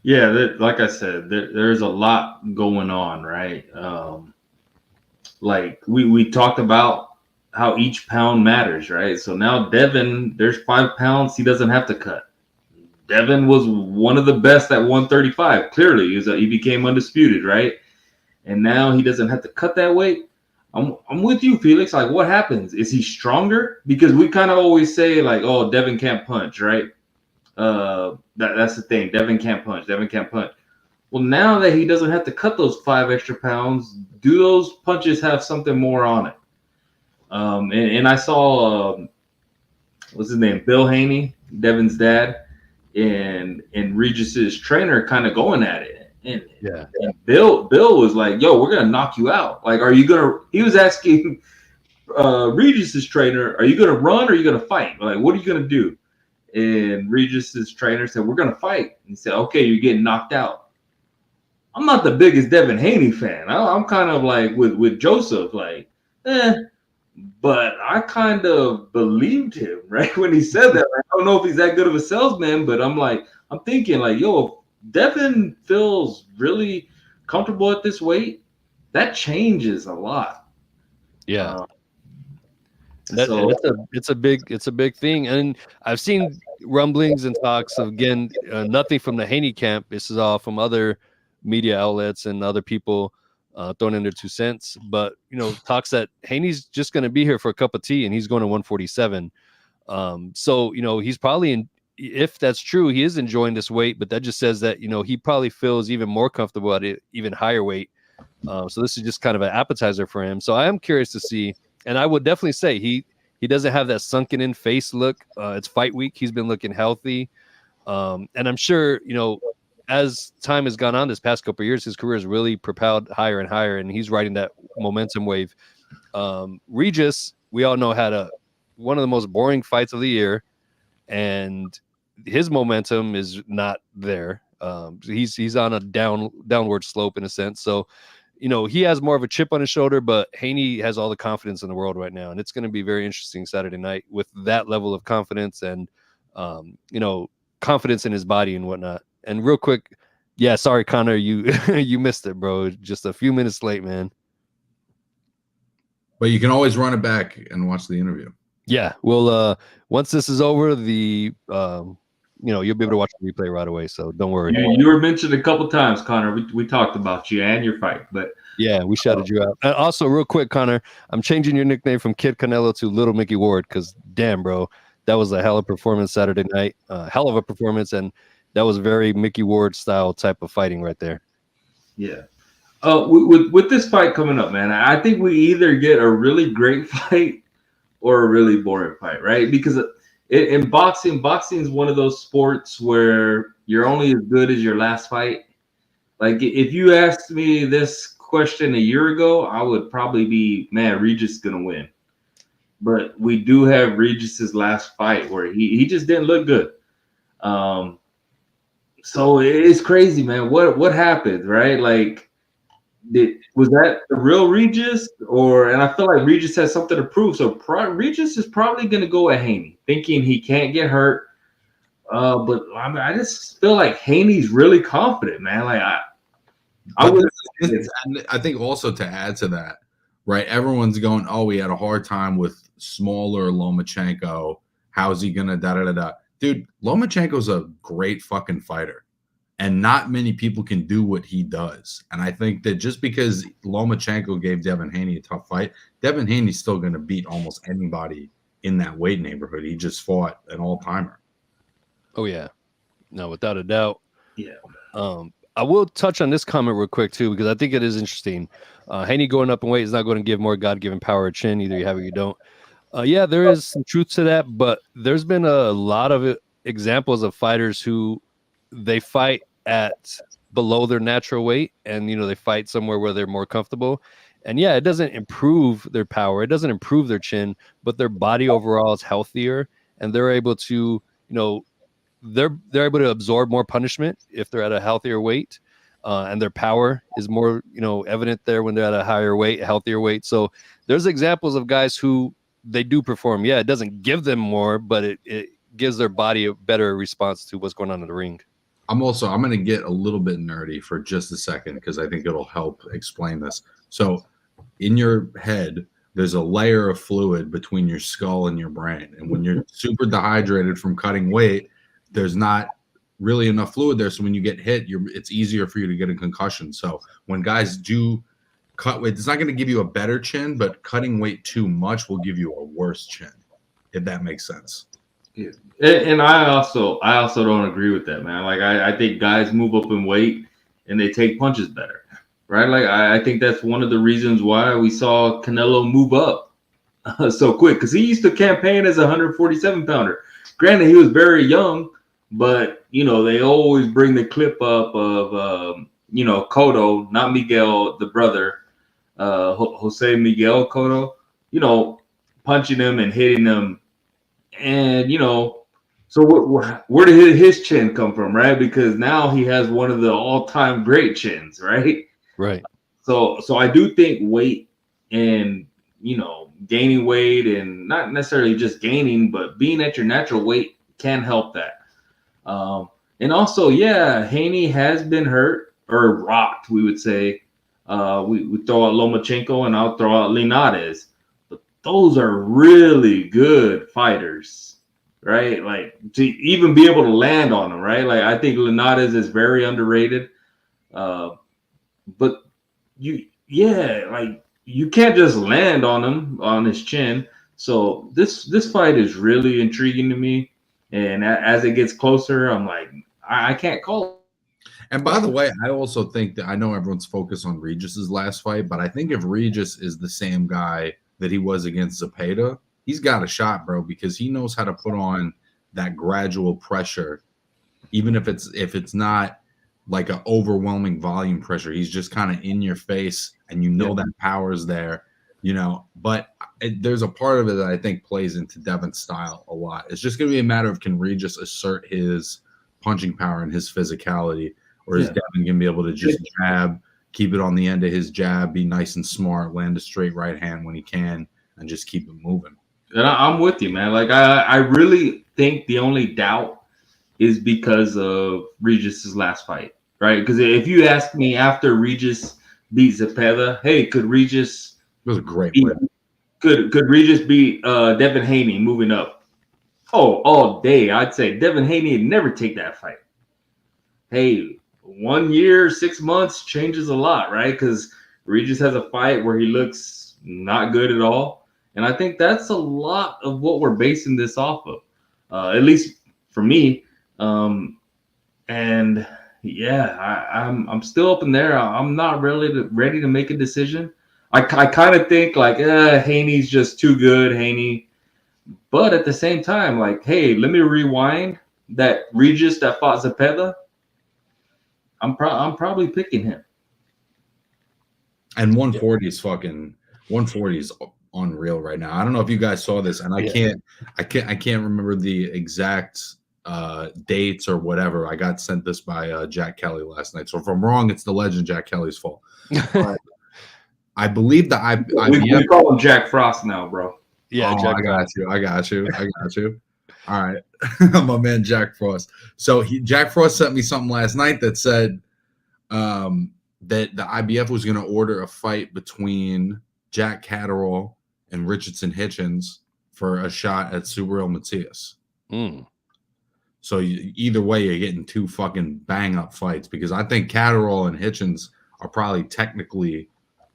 Yeah, like I said, there's a lot going on, right? Like we talked about how each pound matters, right? So now Devin, there's 5 pounds he doesn't have to cut. Devin was one of the best at 135. Clearly, he became undisputed, right? And now he doesn't have to cut that weight. I'm with you, Felix. Like, what happens? Is he stronger? Because we kind of always say, like, oh, Devin can't punch, right? That's the thing. Devin can't punch. Devin can't punch. Well, now that he doesn't have to cut those 5 extra pounds, do those punches have something more on it? And I saw, what's his name? Bill Haney, Devin's dad, and Regis's trainer kind of going at it. And Bill was like, yo, we're going to knock you out. Like, are you going to, he was asking Regis's trainer, are you going to run or are you going to fight? Like, what are you going to do? And Regis's trainer said, we're going to fight. And he said, okay, you're getting knocked out. I'm not the biggest Devin Haney fan. I'm kind of like with Joseph, like, but I kind of believed him, right? When he said that. Like, I don't know if he's that good of a salesman, but I'm thinking like, yo, Devin feels really comfortable at this weight. That changes a lot. Yeah. It's a big thing. And I've seen rumblings and talks of, again, nothing from the Haney camp. This is all from other media outlets and other people throwing in their 2 cents. But, talks that Haney's just going to be here for a cup of tea and he's going to 147. So, he's probably if that's true, he is enjoying this weight, but that just says that, he probably feels even more comfortable at it, even higher weight. So this is just kind of an appetizer for him. So I am curious to see, and I would definitely say he doesn't have that sunken in face look. It's fight week. He's been looking healthy. And I'm sure, as time has gone on this past couple of years, his career has really propelled higher and higher, and he's riding that momentum wave. Regis, we all know, had one of the most boring fights of the year, and his momentum is not there. He's on a downward slope in a sense. So, he has more of a chip on his shoulder, but Haney has all the confidence in the world right now, and it's going to be very interesting Saturday night with that level of confidence and, confidence in his body and whatnot. And real quick, yeah, sorry, Connor, you you missed it, bro. Just a few minutes late, man. But you can always run it back and watch the interview. Yeah, well, once this is over, you'll be able to watch the replay right away. So don't worry. You were mentioned a couple times, Connor. We talked about you and your fight, but yeah, we shouted you out. And also, real quick, Connor, I'm changing your nickname from Kid Canelo to Little Mickey Ward because, damn, bro, that was a hell of a performance Saturday night. Hell of a performance, and that was very Mickey Ward style type of fighting right there. Yeah. With this fight coming up, man, I think we either get a really great fight or a really boring fight, right? Because in boxing is one of those sports where you're only as good as your last fight. Like, if you asked me this question a year ago, I would probably be, man, Regis is gonna win. But we do have Regis's last fight where he just didn't look good. So it's crazy, man. What happened, right? Like, Was that the real Regis, or? And I feel like Regis has something to prove. So Regis is probably going to go at Haney, thinking he can't get hurt. But I mean, I just feel like Haney's really confident, man. Like I would. And I think also to add to that, right? Everyone's going, "Oh, we had a hard time with smaller Lomachenko. How's he gonna da da da da?" Dude, Lomachenko's a great fucking fighter. And not many people can do what he does. And I think that just because Lomachenko gave Devin Haney a tough fight, Devin Haney's still going to beat almost anybody in that weight neighborhood. He just fought an all-timer. Oh, yeah. No, without a doubt. Yeah. I will touch on this comment real quick, too, because I think it is interesting. Haney going up in weight is not going to give more God-given power or chin. Either you have it or you don't. Yeah, there is some truth to that, but there's been a lot of examples of fighters who they fight at below their natural weight, and they fight somewhere where they're more comfortable, and yeah, it doesn't improve their power, it doesn't improve their chin, but their body overall is healthier, and they're able to they're able to absorb more punishment if they're at a healthier weight, and their power is more evident there when they're at a higher weight, healthier weight. So there's examples of guys who they do perform. Yeah, it doesn't give them more, but it gives their body a better response to what's going on in the ring. I'm going to get a little bit nerdy for just a second because I think it'll help explain this. So in your head, there's a layer of fluid between your skull and your brain. And when you're super dehydrated from cutting weight, there's not really enough fluid there. So when you get hit, it's easier for you to get a concussion. So when guys do cut weight, it's not going to give you a better chin, but cutting weight too much will give you a worse chin, if that makes sense. Yeah. And I also don't agree with that, man. Like I think guys move up in weight and they take punches better, right? Like I think that's one of the reasons why we saw Canelo move up so quick, because he used to campaign as a 147 pounder. Granted, he was very young, but they always bring the clip up of Cotto, not Miguel, the brother, Jose Miguel Cotto, punching him and hitting him. And so where did his chin come from, right? Because now he has one of the all-time great chins, right? Right. So I do think weight and gaining weight, and not necessarily just gaining, but being at your natural weight can help that. And also, yeah, Haney has been hurt or rocked, we would say. We throw out Lomachenko and I'll throw out Linares. Those are really good fighters, right? Like to even be able to land on them, right? Like I think Linares is very underrated. But you can't just land on him on his chin. So this fight is really intriguing to me. And as it gets closer, I'm like, I can't call it. And by the way, I also think that I know everyone's focused on Regis's last fight, but I think if Regis is the same guy that he was against Zepeda, he's got a shot, bro, because he knows how to put on that gradual pressure, even if it's not like an overwhelming volume pressure. He's just kind of in your face, and that power's there, But there's a part of it that I think plays into Devin's style a lot. It's just going to be a matter of, can Regis assert his punching power and his physicality, or is Devin going to be able to just jab, keep it on the end of his jab, be nice and smart, land a straight right hand when he can, and just keep it moving. And I'm with you, man. Like I really think the only doubt is because of Regis's last fight, right? Because if you ask me after Regis beat Zepeda, hey, could Regis? It was a great win. Could Regis beat Devin Haney moving up? Oh, all day. I'd say Devin Haney would never take that fight. Hey, 1 year, 6 months changes a lot, right? Because Regis has a fight where he looks not good at all. And I think that's a lot of what we're basing this off of, at least for me. And yeah, I'm still up in there. I'm not really ready to make a decision. I kind of think like, Haney's just too good, Haney. But at the same time, like, hey, let me rewind that Regis that fought Zepeda. I'm probably picking him. And 140 is 140 is unreal right now. I don't know if you guys saw this, and I can't remember the exact dates or whatever. I got sent this by Jack Kelly last night. So if I'm wrong, it's the legend Jack Kelly's fault. But I believe that we call him Jack Frost now, bro. Yeah, oh, Jack I Frost. got you. All right. My man Jack Frost. So Jack Frost sent me something last night that said that the IBF was going to order a fight between Jack Catterall and Richardson Hitchens for a shot at Subriel Matias. So either way, you're getting two fucking bang up fights, because I think Catterall and Hitchens are probably technically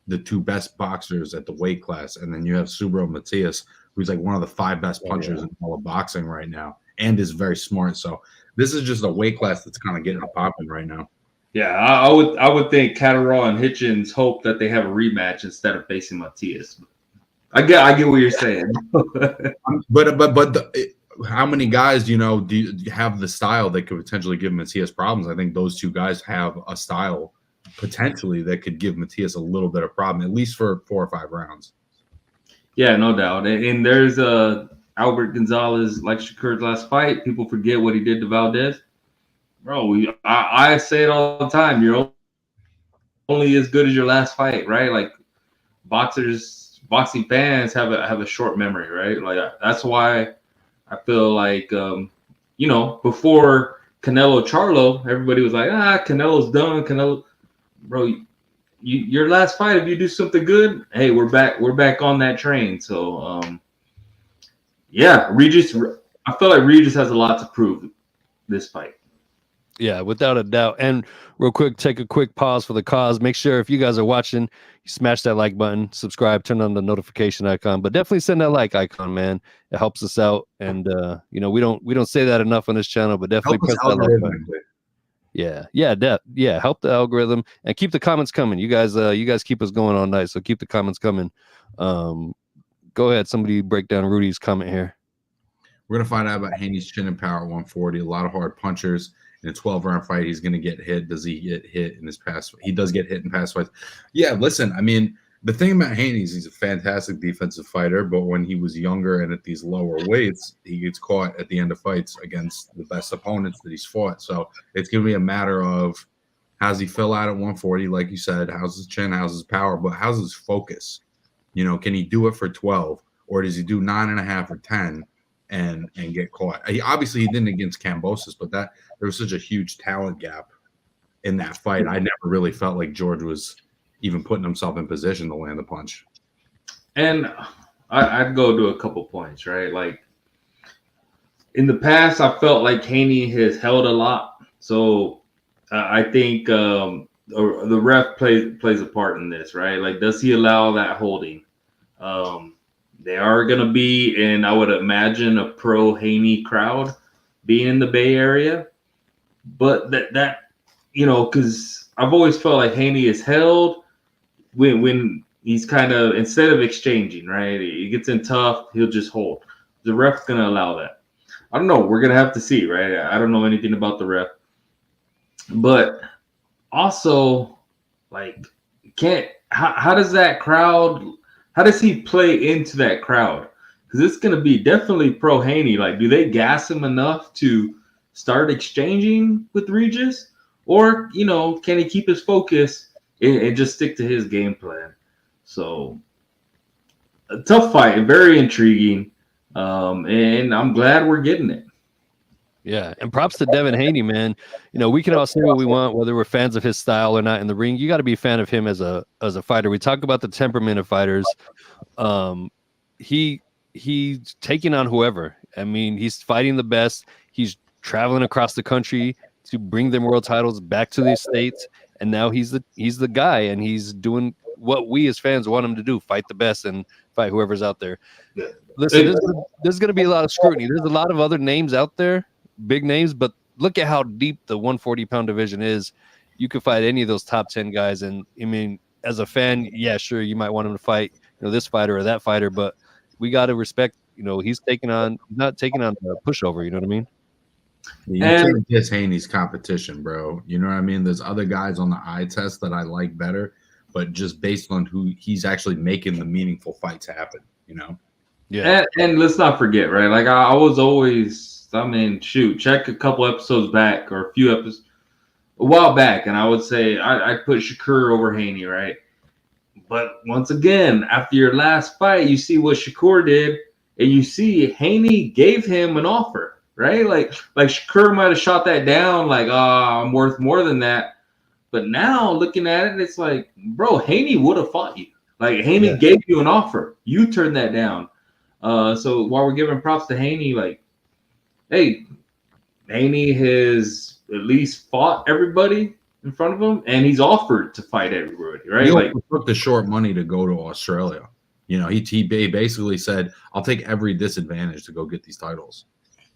the two best boxers at the weight class. And then you have Subriel Matias, who's like one of the 5 best punchers in all of boxing right now and is very smart. So this is just a weight class that's kind of getting popping right now. Yeah, I would think Catterall and Hitchens hope that they have a rematch instead of facing Matias. I get what you're saying. but how many guys do you have the style that could potentially give Matias problems? I think those two guys have a style potentially that could give Matias a little bit of problem, at least for 4 or 5 rounds. Yeah, no doubt. And there's Albert Gonzalez, like Shakur's last fight. People forget what he did to Valdez. Bro, I say it all the time. You're only as good as your last fight, right? Like boxing fans have a short memory, right? Like that's why I feel like before Canelo Charlo, everybody was like, Canelo's done. Canelo, bro, your last fight, if you do something good, hey, we're back on that train. So yeah, Regis, I feel like Regis has a lot to prove this fight. Yeah, without a doubt. And real quick, take a quick pause for the cause. Make sure if you guys are watching, you smash that like button, subscribe, turn on the notification icon, but definitely send that like icon, man. It helps us out. And we don't say that enough on this channel, but definitely press that like button. Yeah. Help the algorithm and keep the comments coming. You guys keep us going all night, so keep the comments coming. Go ahead, somebody break down Rudy's comment here. We're gonna find out about Haney's chin and power at 140. A lot of hard punchers. In a 12-round fight, he's going to get hit. Does he get hit in his past? He does get hit in past fights. Yeah, listen, I mean, the thing about Haney is he's a fantastic defensive fighter, but when he was younger and at these lower weights, he gets caught at the end of fights against the best opponents that he's fought. So it's going to be a matter of how's he fill out at 140, like you said, how's his chin, how's his power, but how's his focus? Can he do it for 12, or does he do 9.5 or 10? And get caught. He didn't against Kambosos, but there was such a huge talent gap in that fight. I never really felt like George was even putting himself in position to land the punch. And I'd go to a couple points, right? Like in the past, I felt like Haney has held a lot. So I think the ref plays a part in this, right? Like, does he allow that holding? They are going to be, and I would imagine, a pro Haney crowd being in the Bay Area. But that because I've always felt like Haney is held when he's kind of, instead of exchanging, right? He gets in tough, he'll just hold. The ref's going to allow that. I don't know. We're going to have to see, right? I don't know anything about the ref. But also, like, how does that crowd... How does he play into that crowd? Because it's going to be definitely pro Haney. Like, do they gas him enough to start exchanging with Regis? Or, can he keep his focus and just stick to his game plan? So, a tough fight and very intriguing. And I'm glad we're getting it. Yeah, and props to Devin Haney, man. We can all say what we want, whether we're fans of his style or not in the ring. You got to be a fan of him as a fighter. We talk about the temperament of fighters. He's taking on whoever. I mean, he's fighting the best. He's traveling across the country to bring them world titles back to the States, and now he's the guy, and he's doing what we as fans want him to do: fight the best and fight whoever's out there. Yeah. Listen, there's going to be a lot of scrutiny. There's a lot of other names out there. Big names, but look at how deep the 140-pound division is. You could fight any of those top 10 guys, and I mean, as a fan, yeah, sure, you might want him to fight, this fighter or that fighter, but we got to respect, he's not taking on the pushover. You know what I mean? You can't diss Haney's competition, bro. You know what I mean? There's other guys on the eye test that I like better, but just based on who he's actually making the meaningful fights happen. Yeah. And let's not forget, right? Like I was always, I mean, shoot, check a couple episodes back or a few episodes a while back, and I would say I'd put Shakur over Haney, right? But once again, after your last fight, you see what Shakur did, and you see Haney gave him an offer, right? Like Shakur might have shot that down, like, I'm worth more than that. But now looking at it, it's like, bro, Haney would have fought you. Like Haney gave you an offer. You turned that down. So while we're giving props to Haney, like, hey, Haney has at least fought everybody in front of him, and he's offered to fight everybody, right? He Like, took the short money to go to Australia. You know, he basically said, "I'll take every disadvantage to go get these titles."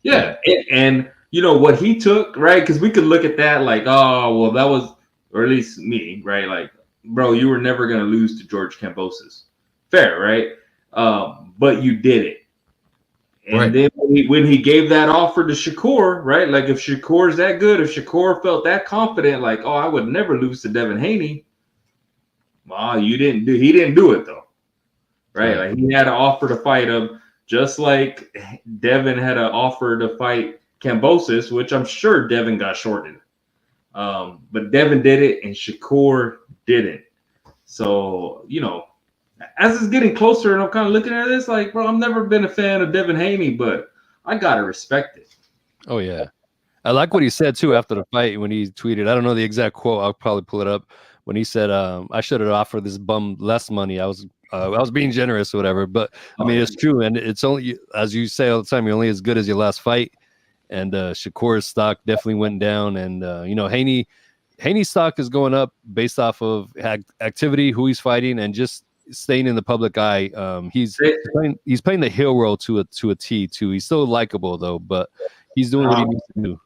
yeah, and you know what he took, right? Because we could look at that like, oh, well, that was, or at least me, right? Like, bro, you were never gonna lose to George Kambosos. Fair, right? But you did it. And then when he gave that offer to Shakur, right? Like if Shakur's that good, if Shakur felt that confident, like, oh, I would never lose to Devin Haney. Well, he didn't do it though. Right? Like he had an offer to fight him, just like Devin had an offer to fight Kambosos, which I'm sure Devin got shorted. But Devin did it and Shakur didn't. So, you know, as it's getting closer and I'm kind of looking at this, like, bro, I've never been a fan of Devin Haney, but I gotta respect it. Oh yeah. I like what he said too after the fight when he tweeted. I don't know the exact quote. I'll probably pull it up. When he said, "I should have offered this bum less money. I was being generous or whatever." But I mean, it's true, and it's only, as you say all the time, you're only as good as your last fight. And Shakur's stock definitely went down, and you know, Haney's stock is going up based off of activity, who he's fighting, and just staying in the public eye. He's playing the heel role to a T too. He's still likable though, but he's doing what he needs to do.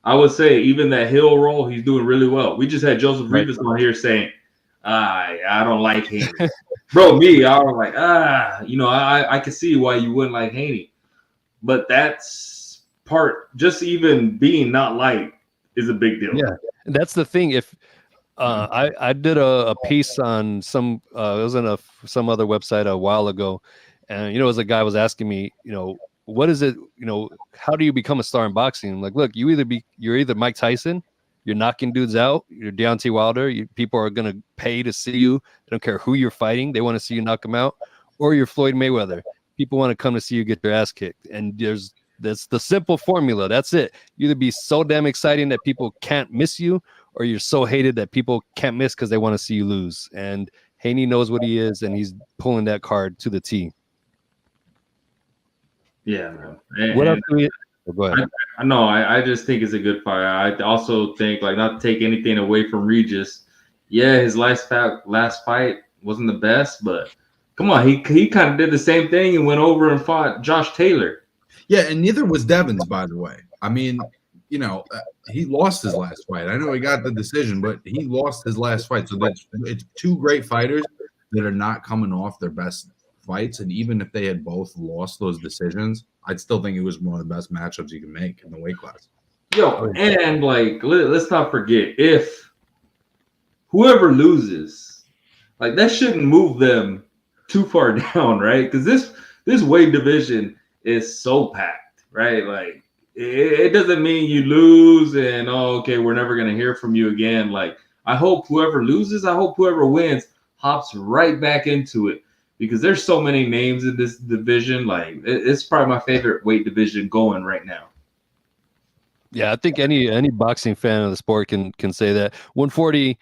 I would say even that heel roll, he's doing really well. We just had Joseph Rivas on here saying, I don't like Haney. Bro, I was like, you know, I can see why you wouldn't like Haney. But that's part, just even being not liked is a big deal. Yeah, that's the thing. If I did a piece on some, it was on some other website a while ago, and you know, as a guy was asking me, you know, what is it, you know, how do you become a star in boxing? I'm like, look, you're either Mike Tyson, you're knocking dudes out, you're Deontay Wilder, people are gonna pay to see you. They don't care who you're fighting, they want to see you knock them out, or you're Floyd Mayweather. People want to come to see you get your ass kicked, and that's the simple formula. That's it. You either be so damn exciting that people can't miss you, or you're so hated that people can't miss because they want to see you lose. And Haney knows what he is, and he's pulling that card to the T. Yeah, man. What else do we? Oh, go ahead. I just think it's a good fight. I also think, like, not to take anything away from Regis. Yeah, his last fight wasn't the best, but come on, he kind of did the same thing and went over and fought Josh Taylor. Yeah, and neither was Devin's, by the way. I mean, you know, he lost his last fight. I know he got the decision, but he lost his last fight. So it's two great fighters that are not coming off their best fights. And even if they had both lost those decisions, I'd still think it was one of the best matchups you can make in the weight class. Yo, and like, let's not forget, if whoever loses, like, that shouldn't move them too far down, right? Because this weight division is so packed, right? Like, it doesn't mean you lose and, okay, we're never going to hear from you again. Like, I hope whoever loses, I hope whoever wins hops right back into it, because there's so many names in this division. Like, it's probably my favorite weight division going right now. Yeah, I think any boxing fan of the sport can say that 140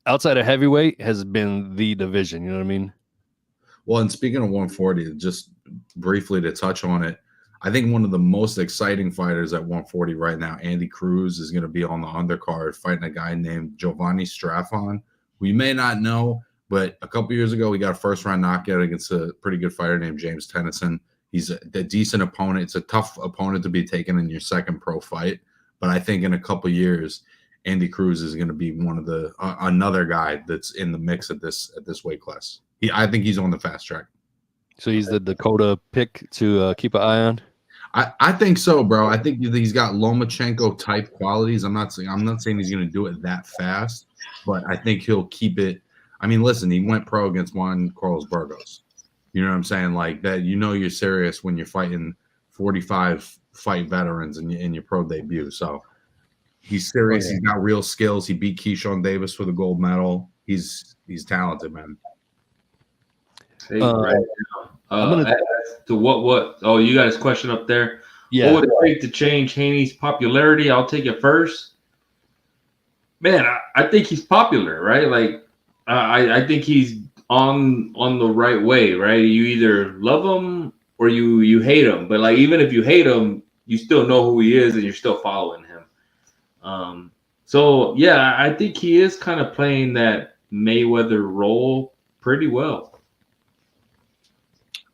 outside of heavyweight has been the division. You know what I mean? Well, and speaking of 140, just briefly to touch on it, I think one of the most exciting fighters at 140 right now, Andy Cruz, is going to be on the undercard fighting a guy named Giovanni Straffon, who you may not know, but a couple years ago, he got a first-round knockout against a pretty good fighter named James Tennyson. He's a decent opponent. It's a tough opponent to be taken in your second pro fight, but I think in a couple years, Andy Cruz is going to be one of the another guy that's in the mix at this weight class. I think he's on the fast track. So he's the Dakota pick to keep an eye on. I think so, bro. I think he's got Lomachenko type qualities. I'm not saying he's going to do it that fast, but I think he'll keep it. I mean, listen, he went pro against Juan Carlos Burgos. You know what I'm saying? Like that, you're serious when you're fighting 45 fight veterans in your pro debut. So he's serious. Oh, yeah. He's got real skills. He beat Keyshawn Davis for the gold medal. He's talented, man. Hey, right now. I'm gonna- As to what? Oh, you got his question up there. Yeah. What would it take to change Haney's popularity? I'll take it first. Man, I think he's popular, right? Like, I think he's on the right way, right? You either love him or you hate him. But like, even if you hate him, you still know who he is and you're still following him. So yeah, I think he is kind of playing that Mayweather role pretty well.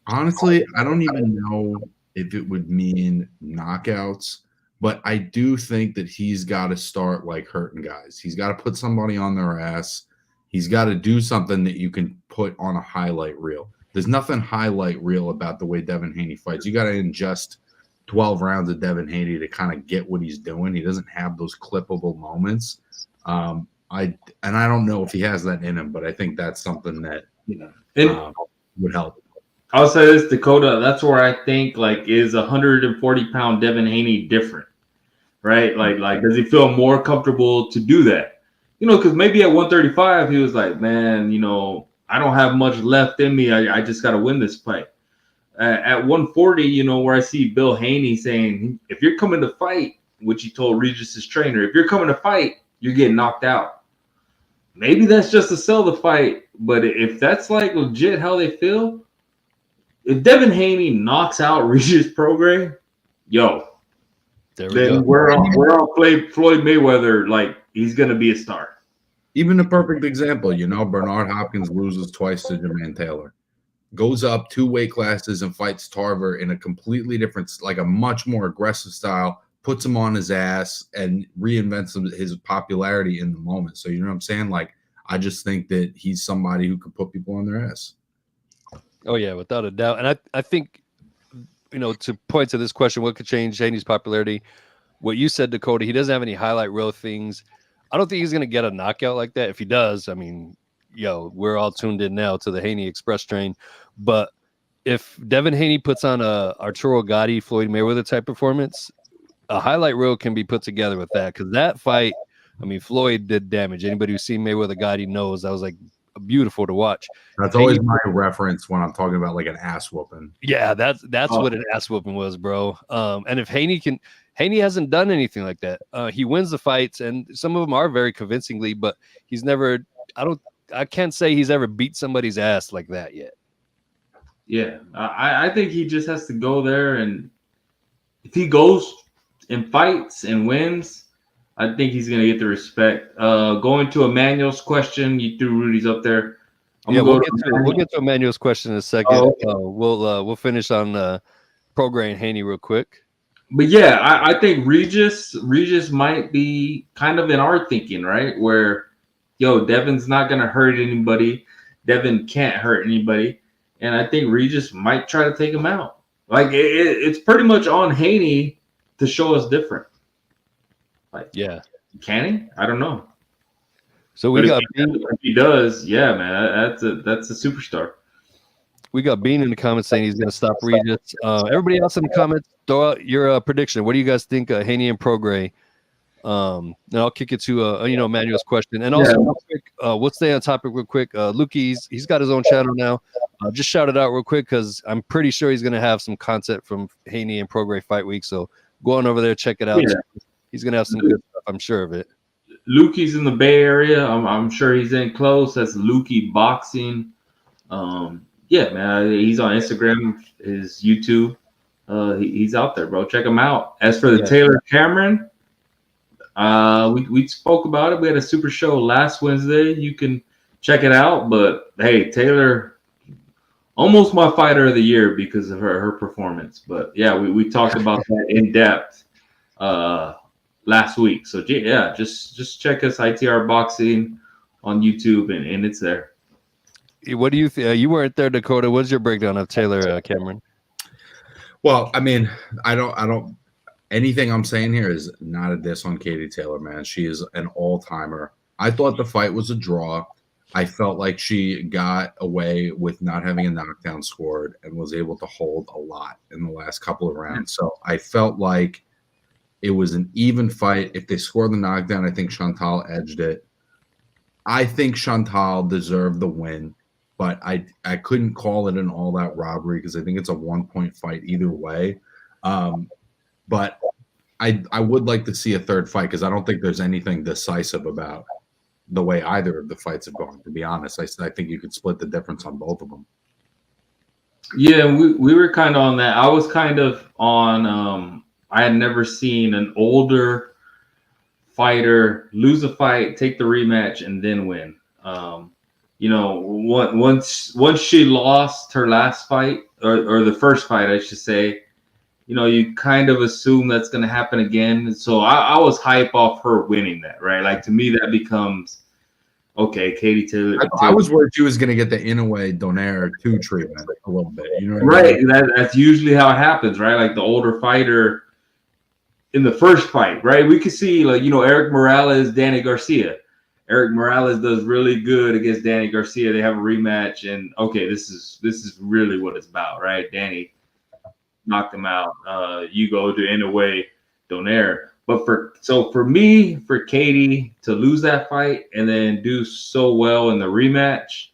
Honestly, I don't even know if it would mean knockouts, but I do think that he's got to start like hurting guys. He's got to put somebody on their ass. He's got to do something that you can put on a highlight reel. There's nothing highlight reel about the way Devin Haney fights. You got to ingest 12 rounds of Devin Haney to kind of get what he's doing. He doesn't have those clippable moments. I don't know if he has that in him, but I think that's something that would help. I'll say this, Dakota. That's where I think like is 140-pound Devin Haney different, right? Like does he feel more comfortable to do that? Because maybe at 135 he was like, man, I don't have much left in me. I just got to win this fight. At 140, where I see Bill Haney saying, if you're coming to fight, which he told Regis's trainer, if you're coming to fight, you're getting knocked out. Maybe that's just to sell the fight, but if that's like legit how they feel. If Devin Haney knocks out Regis Prograis, then we're on Floyd Mayweather. Like he's gonna be a star. Even a perfect example, Bernard Hopkins loses twice to Jermaine Taylor, goes up 2 weight classes and fights Tarver in a completely different, like a much more aggressive style, puts him on his ass and reinvents his popularity in the moment. So you know what I'm saying? Like I just think that he's somebody who could put people on their ass. Oh yeah, without a doubt. And I think, to point to this question, what could change Haney's popularity? What you said, Dakota, he doesn't have any highlight reel things. I don't think he's going to get a knockout like that. If he does, I mean, we're all tuned in now to the Haney Express train. But if Devin Haney puts on a Arturo Gatti, Floyd Mayweather type performance, a highlight reel can be put together with that. Because that fight, I mean, Floyd did damage. Anybody who's seen Mayweather Gatti knows that was like beautiful to watch. That's always my reference when I'm talking about like an ass whooping. Yeah, that's what an ass whooping was, bro. And if Haney hasn't done anything like that. He wins the fights, and some of them are very convincingly, but he's never. I can't say he's ever beat somebody's ass like that yet. Yeah, I think he just has to go there, and if he goes and fights and wins, I think he's gonna get the respect. Going to Emmanuel's question, you threw Rudy's up there. We'll get to Emmanuel's question in a second. Oh, okay. We'll finish on Prograis and Haney real quick. But yeah, I think Regis might be kind of in our thinking, right? Where, Devin's not gonna hurt anybody. Devin can't hurt anybody, and I think Regis might try to take him out. Like it's pretty much on Haney to show us different. Like, yeah, can he? I don't know. So we got Bean. If he does, yeah, man, that's a superstar. We got Bean in the comments saying he's going to stop Regis. Everybody else in the comments, throw out your prediction. What do you guys think, Haney and Prograis? And I'll kick it to Emmanuel's question. And also, real quick, we'll stay on topic real quick. Lukey, he's got his own channel now. Just shout it out real quick because I'm pretty sure he's going to have some content from Haney and Prograis Fight Week. So go on over there, check it out. Yeah. He's gonna have some good stuff, I'm sure of it. Lukey's in the Bay Area. I'm sure he's in close. That's Lukey Boxing. Yeah, man. He's on Instagram, his YouTube. He's out there, bro. Check him out. As for the Taylor Cameron, we spoke about it. We had a super show last Wednesday. You can check it out. But hey, Taylor, almost my fighter of the year because of her performance. But yeah, we talked about that in depth last week. So yeah, just check us, ITR Boxing, on YouTube, and it's there. What do you think? You weren't there, Dakota. What's your breakdown of Taylor Cameron? Well, I mean, I don't. Anything I'm saying here is not a diss on Katie Taylor, man. She is an all-timer. I thought the fight was a draw. I felt like she got away with not having a knockdown scored and was able to hold a lot in the last couple of rounds. So I felt like it was an even fight. If they scored the knockdown, I think Chantal edged it. I think Chantal deserved the win, but I couldn't call it an all-out robbery because I think it's a 1-point fight either way. But I would like to see a third fight because I don't think there's anything decisive about the way either of the fights have gone, to be honest. I think you could split the difference on both of them. Yeah, we were kind of on that. I was kind of on I had never seen an older fighter lose a fight, take the rematch, and then win. Once she lost her last fight, or the first fight, I should say, you kind of assume that's going to happen again. So I was hype off her winning that, right? Like, to me, that becomes, okay, Katie Taylor. I was worried she was going to get the Inoue Donaire 2 treatment a little bit. You know what right. I mean? That's usually how it happens, right? Like the older fighter in the first fight, right? We could see, like, Eric Morales, Danny Garcia. Eric Morales does really good against Danny Garcia. They have a rematch, and okay, this is really what it's about, right? Danny knocked him out. You go to Inoue Donaire. But for me, for Katie to lose that fight and then do so well in the rematch,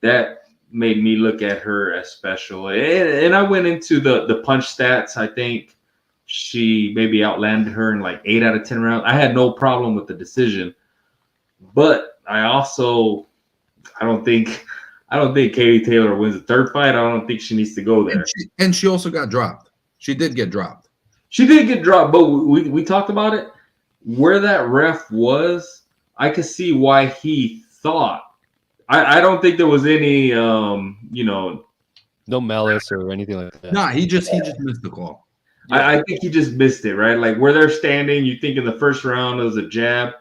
that made me look at her as special. And I went into the punch stats. I think she maybe outlanded her in like 8 out of 10 rounds. I had no problem with the decision, but I don't think Katie Taylor wins the third fight. I don't think she needs to go there. And she also got dropped. She did get dropped. She did get dropped, but we talked about it. Where that ref was, I could see why he thought. I don't think there was any, no malice or anything like that. Nah, he just missed the call. Yeah. I think he just missed it, right? Like, where they're standing, you think in the first round it was a jab.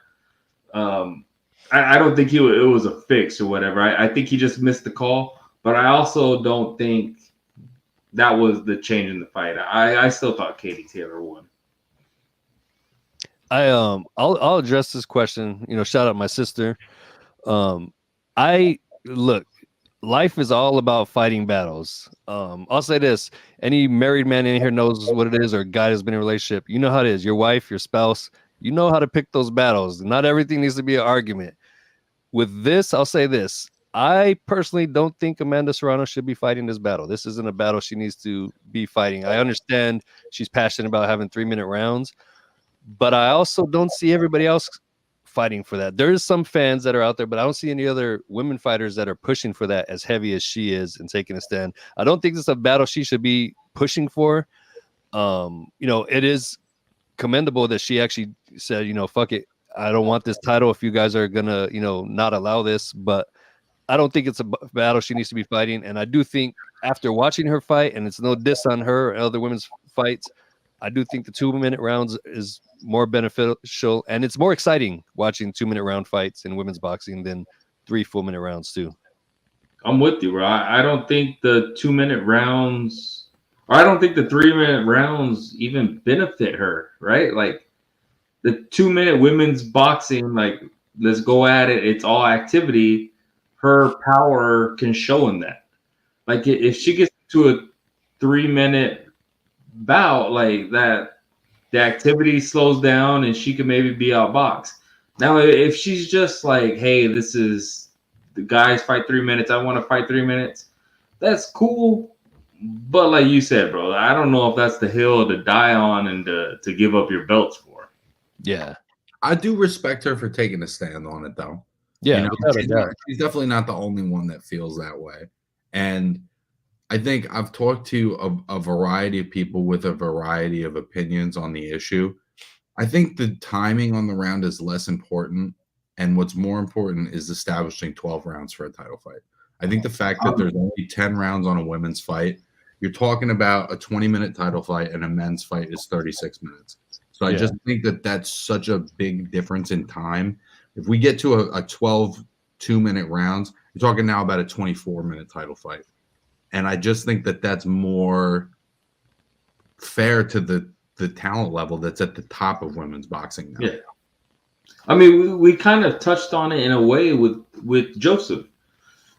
I don't think it was a fix or whatever. I think he just missed the call, but I also don't think that was the change in the fight. I still thought Katie Taylor won. I'll address this question. Shout out my sister. Look, life is all about fighting battles. I'll say this: any married man in here knows what it is, or a guy that's been in a relationship. You know how it is. Your wife, your spouse. You know how to pick those battles. Not everything needs to be an argument. With this, I'll say this. I personally don't think Amanda Serrano should be fighting this battle. This isn't a battle she needs to be fighting. I understand she's passionate about having 3-minute rounds, but I also don't see everybody else fighting for that. There's some fans that are out there, but I don't see any other women fighters that are pushing for that as heavy as she is and taking a stand. I don't think this is a battle she should be pushing for. It is commendable that she actually said, fuck it. I don't want this title if you guys are going to, not allow this, but I don't think it's a battle she needs to be fighting. And I do think after watching her fight, and it's no diss on her or other women's fights, I do think the 2-minute rounds is more beneficial, and it's more exciting watching 2-minute round fights in women's boxing than 3 full-minute rounds too. I'm with you, bro. I don't think the 2-minute rounds, or I don't think the 3-minute rounds even benefit her, right? Like, the 2-minute women's boxing, like, let's go at it. It's all activity. Her power can show in that. Like, if she gets to a 3-minute bout like that, the activity slows down and she can maybe be outboxed. Now, if she's just like, hey, this is the guys fight 3 minutes, I want to fight 3 minutes, that's cool. But like you said, bro, I don't know if that's the hill to die on and to give up your belts for. Yeah. I do respect her for taking a stand on it, though. Yeah, she's definitely not the only one that feels that way. And I think I've talked to a variety of people with a variety of opinions on the issue. I think the timing on the round is less important, and what's more important is establishing 12 rounds for a title fight. I think the fact that there's only 10 rounds on a women's fight, you're talking about a 20-minute title fight, and a men's fight is 36 minutes. So I just think that that's such a big difference in time. If we get to a 12 2-minute rounds, you're talking now about a 24-minute title fight. And I just think that that's more fair to the talent level that's at the top of women's boxing now. Yeah. I mean, we kind of touched on it in a way with Joseph,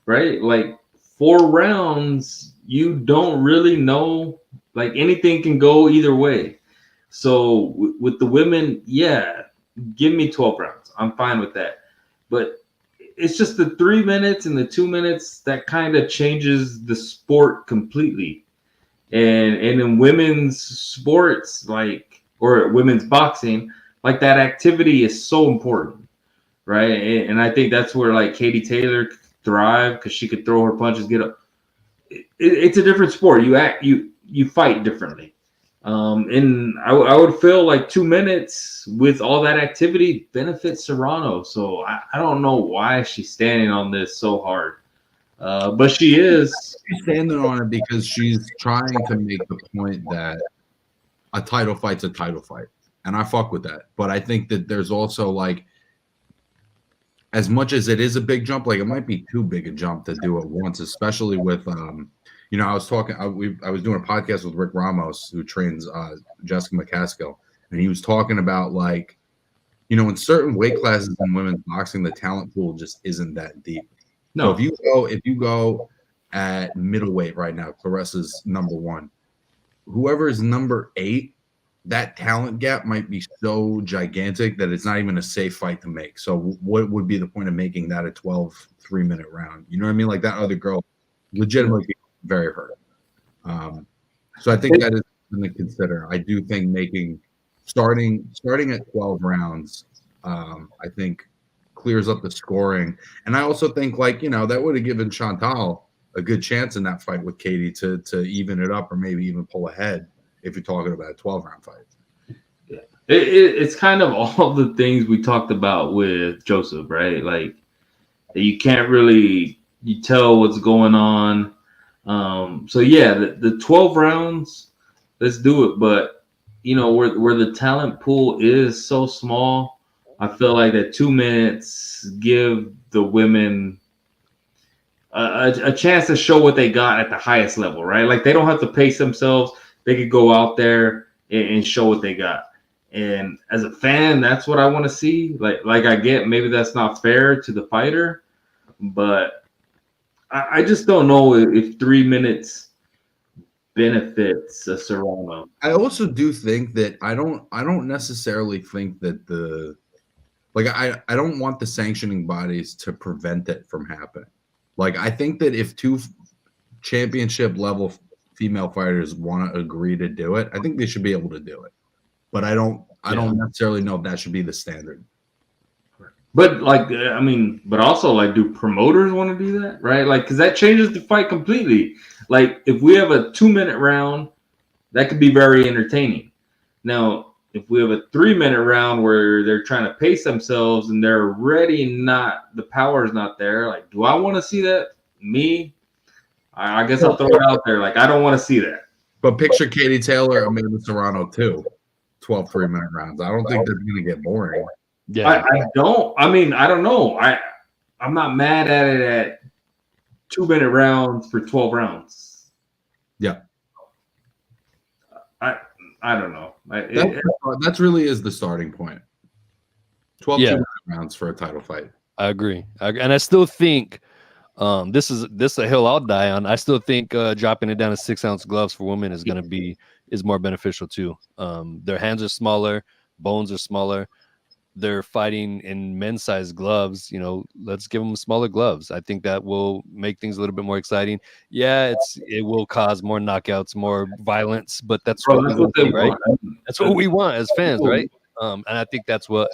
right? Like 4 rounds, you don't really know. Like anything can go either way. So with the women, yeah, give me 12 rounds. I'm fine with that. But it's just the 3 minutes and the 2 minutes that kind of changes the sport completely. And in women's sports, like, or women's boxing, like that activity is so important, right? And I think that's where like Katie Taylor thrive because she could throw her punches, get up. It's a different sport. You fight differently. And I would feel like 2 minutes with all that activity benefits Serrano. So I don't know why she's standing on this so hard. But she is. She's standing on it because she's trying to make the point that a title fight's a title fight. And I fuck with that. But I think that there's also like, as much as it is a big jump, like it might be too big a jump to do it once, especially with I was talking. I was doing a podcast with Rick Ramos, who trains Jessica McCaskill, and he was talking about like, in certain weight classes in women's boxing, the talent pool just isn't that deep. No. So if you go at middleweight right now, Claressa's number 1. Whoever is number 8, that talent gap might be so gigantic that it's not even a safe fight to make. So what would be the point of making that a 12 3-minute round? You know what I mean? Like that other girl legitimately very hurt. So I think that is something to consider. I do think starting at 12 rounds, I think clears up the scoring. And I also think that would have given Chantal a good chance in that fight with Katie to even it up or maybe even pull ahead if you're talking about a 12-round fight. Yeah. It's kind of all the things we talked about with Joseph, right? Like you can't really tell what's going on. So yeah, the 12 rounds, let's do it. But where the talent pool is so small, I feel like that 2 minutes give the women a chance to show what they got at the highest level, right? Like they don't have to pace themselves. They could go out there and show what they got. And as a fan, that's what I want to see. Like I get maybe that's not fair to the fighter, but I just don't know if 3 minutes benefits a Serrano. I also do think that I don't necessarily think that I don't want the sanctioning bodies to prevent it from happening. Like I think that if 2 championship level female fighters want to agree to do it, I think they should be able to do it. But I don't necessarily know if that should be the standard. But but also like, do promoters want to do that, right? Like, because that changes the fight completely. Like, if we have a 2-minute round, that could be very entertaining. Now, if we have a 3-minute round where they're trying to pace themselves and they're already the power's not there, like, do I want to see that? Me, I guess I'll throw it out there. Like, I don't want to see that. But picture Katie Taylor, Amanda Serrano too. 12 3-minute rounds. I don't think that's going to get boring. Yeah, I don't. I mean, I don't know. I'm not mad at it at 2-minute rounds for 12 rounds. Yeah, I don't know. That's really is the starting point. 12 2-minute rounds for a title fight. I agree. And I still think this is a hill I'll die on. I still think dropping it down to 6-ounce gloves for women is more beneficial too. Their hands are smaller, bones are smaller. They're fighting in men's size gloves. Let's give them smaller gloves. I think that will make things a little bit more exciting. Yeah, it will cause more knockouts, more violence, but that's what we want, right? That's what we want as fans, right? And I think that's what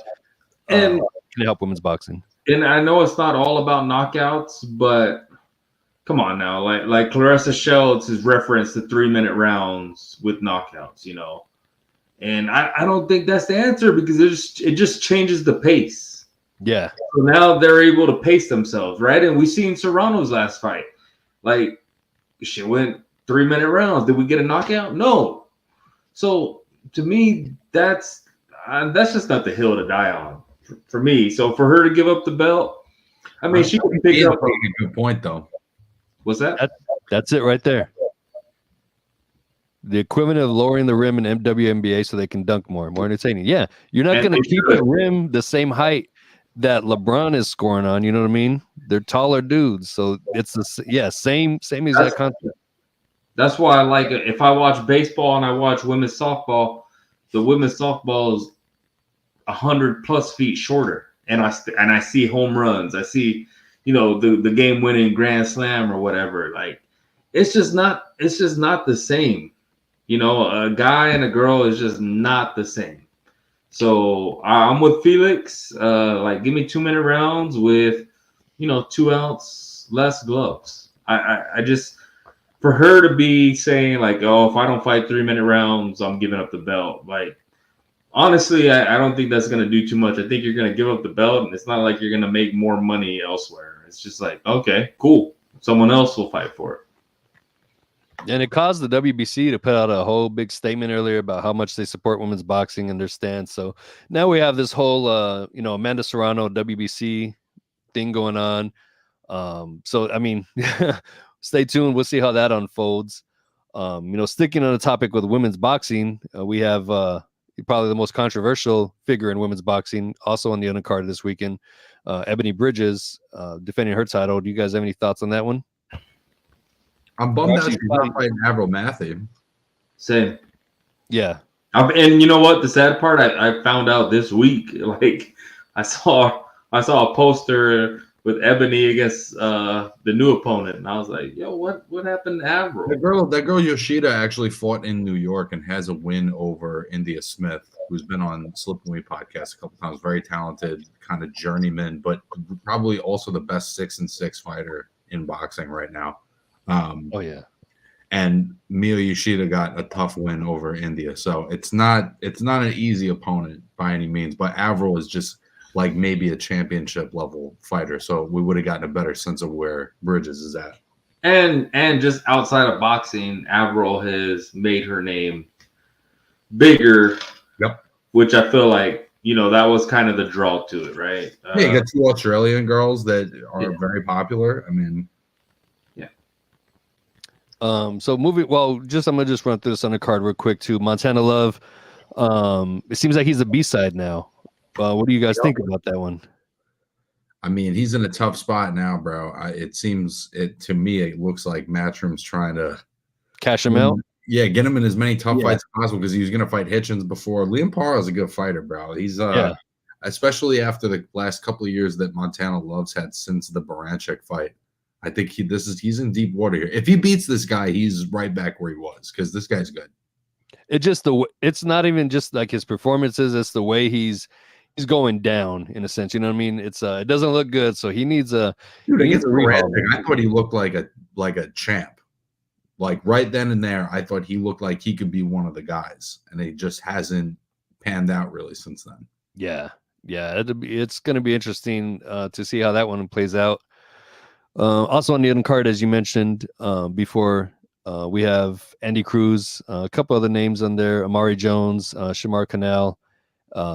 can help women's boxing. And I know it's not all about knockouts, but come on now, like Claressa Shields has referenced the 3-minute rounds with knockouts, And I don't think that's the answer because it just changes the pace. Yeah. So now they're able to pace themselves, right? And we seen Serrano's last fight. Like, she went 3-minute rounds. Did we get a knockout? No. So to me, that's just not the hill to die on for me. So for her to give up the belt, I mean, she can pick up a good point though. What's that? That's it right there. the equivalent of lowering the rim in WNBA so they can dunk more entertaining. Yeah, you're not going to keep the rim the same height that LeBron is scoring on. You know what I mean? They're taller dudes, so it's the same exact concept. That's why I like it. If I watch baseball and I watch women's softball, the women's softball is 100+ feet shorter, and I see home runs. I see, the game winning grand slam or whatever. Like, it's just not the same. A guy and a girl is just not the same. So I'm with Felix. Like, give me 2-minute rounds with, 2-ounce less gloves. I just, for her to be saying like, oh, if I don't fight 3-minute rounds, I'm giving up the belt. Like, honestly, I don't think that's going to do too much. I think you're going to give up the belt, and it's not like you're going to make more money elsewhere. It's just like, okay, cool. Someone else will fight for it. And it caused the WBC to put out a whole big statement earlier about how much they support women's boxing and their stance. So now we have this whole, Amanda Serrano WBC thing going on. So, I mean, stay tuned. We'll see how that unfolds. Sticking on the topic with women's boxing, we have probably the most controversial figure in women's boxing, also on the undercard this weekend, Ebony Bridges, defending her title. Do you guys have any thoughts on that one? I'm bummed out she's not fighting Avril Matthew. Same. Yeah. And you know what? The sad part, I found out this week. Like, I saw a poster with Ebony against the new opponent, and I was like, "Yo, what happened to Avril?" That girl Yoshida actually fought in New York and has a win over India Smith, who's been on Slip and We podcast a couple times. Very talented, kind of journeyman, but probably also the best 6-6 fighter in boxing right now. Oh yeah. And Mio Yoshida got a tough win over India, so it's not an easy opponent by any means. But Avril is just like maybe a championship level fighter, so we would have gotten a better sense of where Bridges is at. And just outside of boxing, Avril has made her name bigger. Yep. Which I feel like, that was kind of the draw to it, right? Yeah, you got 2 Australian girls that are very popular. I mean, so I'm gonna just run through this undercard real quick too. Montana Love. It seems like he's a B-side now. What do you guys think about that one? I mean, he's in a tough spot now, bro. To me, it looks like Matchroom's trying to cash him out. Yeah, get him in as many tough fights as possible because he was going to fight Hitchens before. Liam Parra is a good fighter, bro. He's especially after the last couple of years that Montana Love's had since the Baranchik fight. I think he's in deep water here. If he beats this guy, he's right back where he was because this guy's good. It's not even just like his performances; it's the way he's going down in a sense. You know what I mean? It doesn't look good, so he needs a. Dude, against Baranchik, I thought he looked like a champ. Like right then and there, I thought he looked like he could be one of the guys, and it just hasn't panned out really since then. Yeah, it's going to be interesting to see how that one plays out. Also on the undercard, as you mentioned before, we have Andy Cruz, a couple other names on there, Amari Jones, Shamar Canal.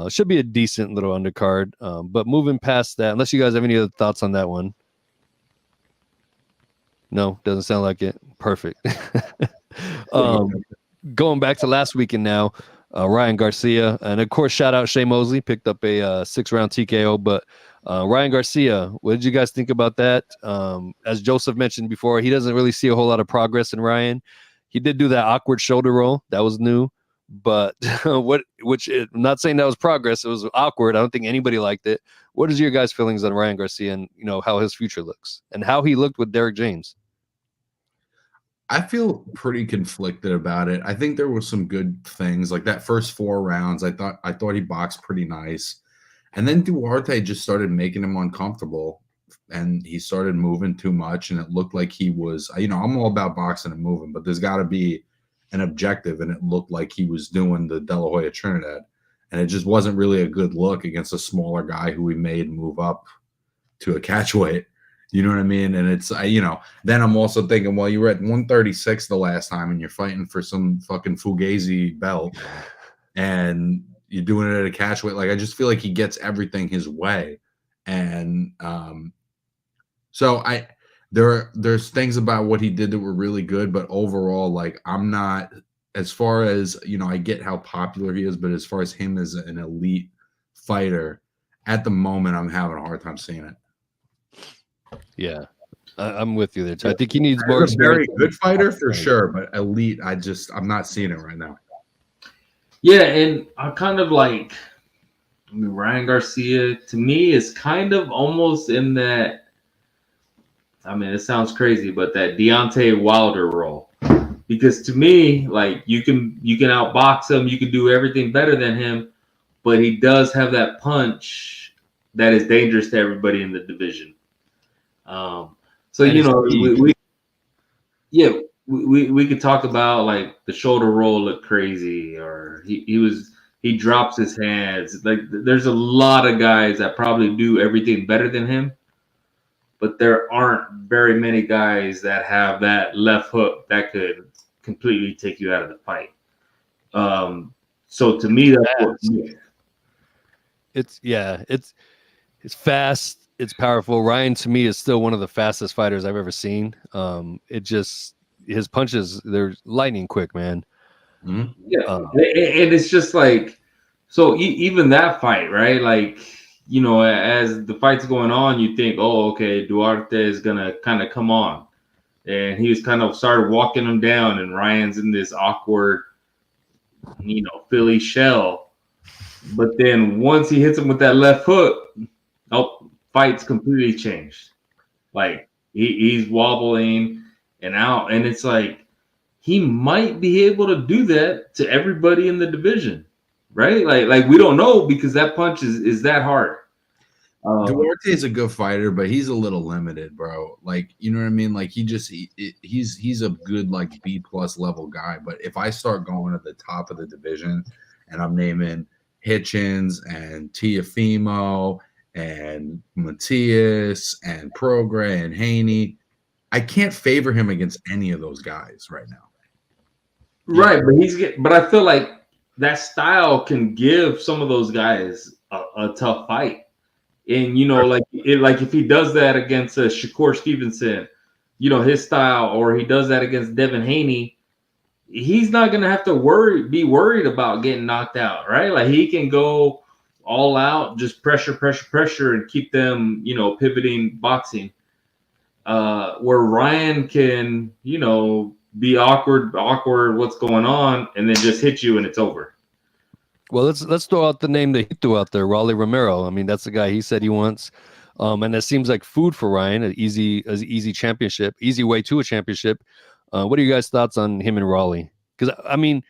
Should be a decent little undercard. But moving past that, unless you guys have any other thoughts on that one. No, doesn't sound like it. Perfect. Going back to last weekend now, Ryan Garcia, and of course, shout out Shea Mosley, picked up a 6-round TKO. But Ryan Garcia, what did you guys think about that? As Joseph mentioned before, he doesn't really see a whole lot of progress in Ryan. He did do that awkward shoulder roll. That was new. But I'm not saying that was progress. It was awkward. I don't think anybody liked it. What is your guys' feelings on Ryan Garcia and how his future looks and how he looked with Derek James? I feel pretty conflicted about it. I think there were some good things, like that first 4 rounds. I thought he boxed pretty nice, and then Duarte just started making him uncomfortable, and he started moving too much, and it looked like he was. I'm all about boxing and moving, but there's got to be an objective, and it looked like he was doing the De La Hoya Trinidad, and it just wasn't really a good look against a smaller guy who we made move up to a catchweight. You know what I mean? And it's, then I'm also thinking, well, you were at 136 the last time and you're fighting for some fucking Fugazi belt and you're doing it at a catchweight. Like, I just feel like he gets everything his way. And so there's things about what he did that were really good, but overall, like, I'm not as far as, you know, I get how popular he is, but as far as him as an elite fighter, at the moment, I'm having a hard time seeing it. Yeah, I'm with you there too. I think he needs more He's a very experience. good fighter for sure, but elite, I'm not seeing it right now. Yeah, and I kind of like, I mean, Ryan Garcia to me is kind of almost in that. I mean, it sounds crazy, but that Deontay Wilder role, because to me, like you can outbox him, you can do everything better than him, but he does have that punch that is dangerous to everybody in the division. So And you his know, speed. we could talk about like the shoulder roll looked crazy, or he drops his hands. Like there's a lot of guys that probably do everything better than him, but there aren't very many guys that have that left hook that could completely take you out of the fight. So to me, that's what. It's fast, it's powerful. Ryan to me is still one of the fastest fighters I've ever seen. It just his punches, they're lightning quick, man. Mm-hmm. Yeah, and it's just like, so even that fight, right? Like, you know, as the fight's going on, you think, oh, okay, Duarte is gonna kind of come on, and he was kind of started walking him down, and Ryan's in this awkward, you know, Philly shell. But then once he hits him with that left hook, oh, fight's completely changed. Like he's wobbling and out, and it's like he might be able to do that to everybody in the division, right? Like we don't know because that punch is that hard. Duarte is a good fighter, but he's a little limited, bro. Like, you know what I mean? Like he's a good like B+ level guy. But if I start going to the top of the division and I'm naming Hitchens and Tiafimo and Matias and Prograis and Haney, I can't favor him against any of those guys right now. Right, but I feel like that style can give some of those guys a tough fight. And you know, like if he does that against Shakur Stevenson, you know, his style, or he does that against Devin Haney, he's not gonna have to be worried about getting knocked out, right? Like he can go all out, just pressure, and keep them, you know, pivoting boxing. Where Ryan can, you know, be awkward, what's going on, and then just hit you and it's over. Well, let's throw out the name that he threw out there, Raleigh Romero. I mean, that's the guy he said he wants, and that seems like food for Ryan. An easy championship, easy way to a championship. What are you guys' thoughts on him and Raleigh? Because I mean,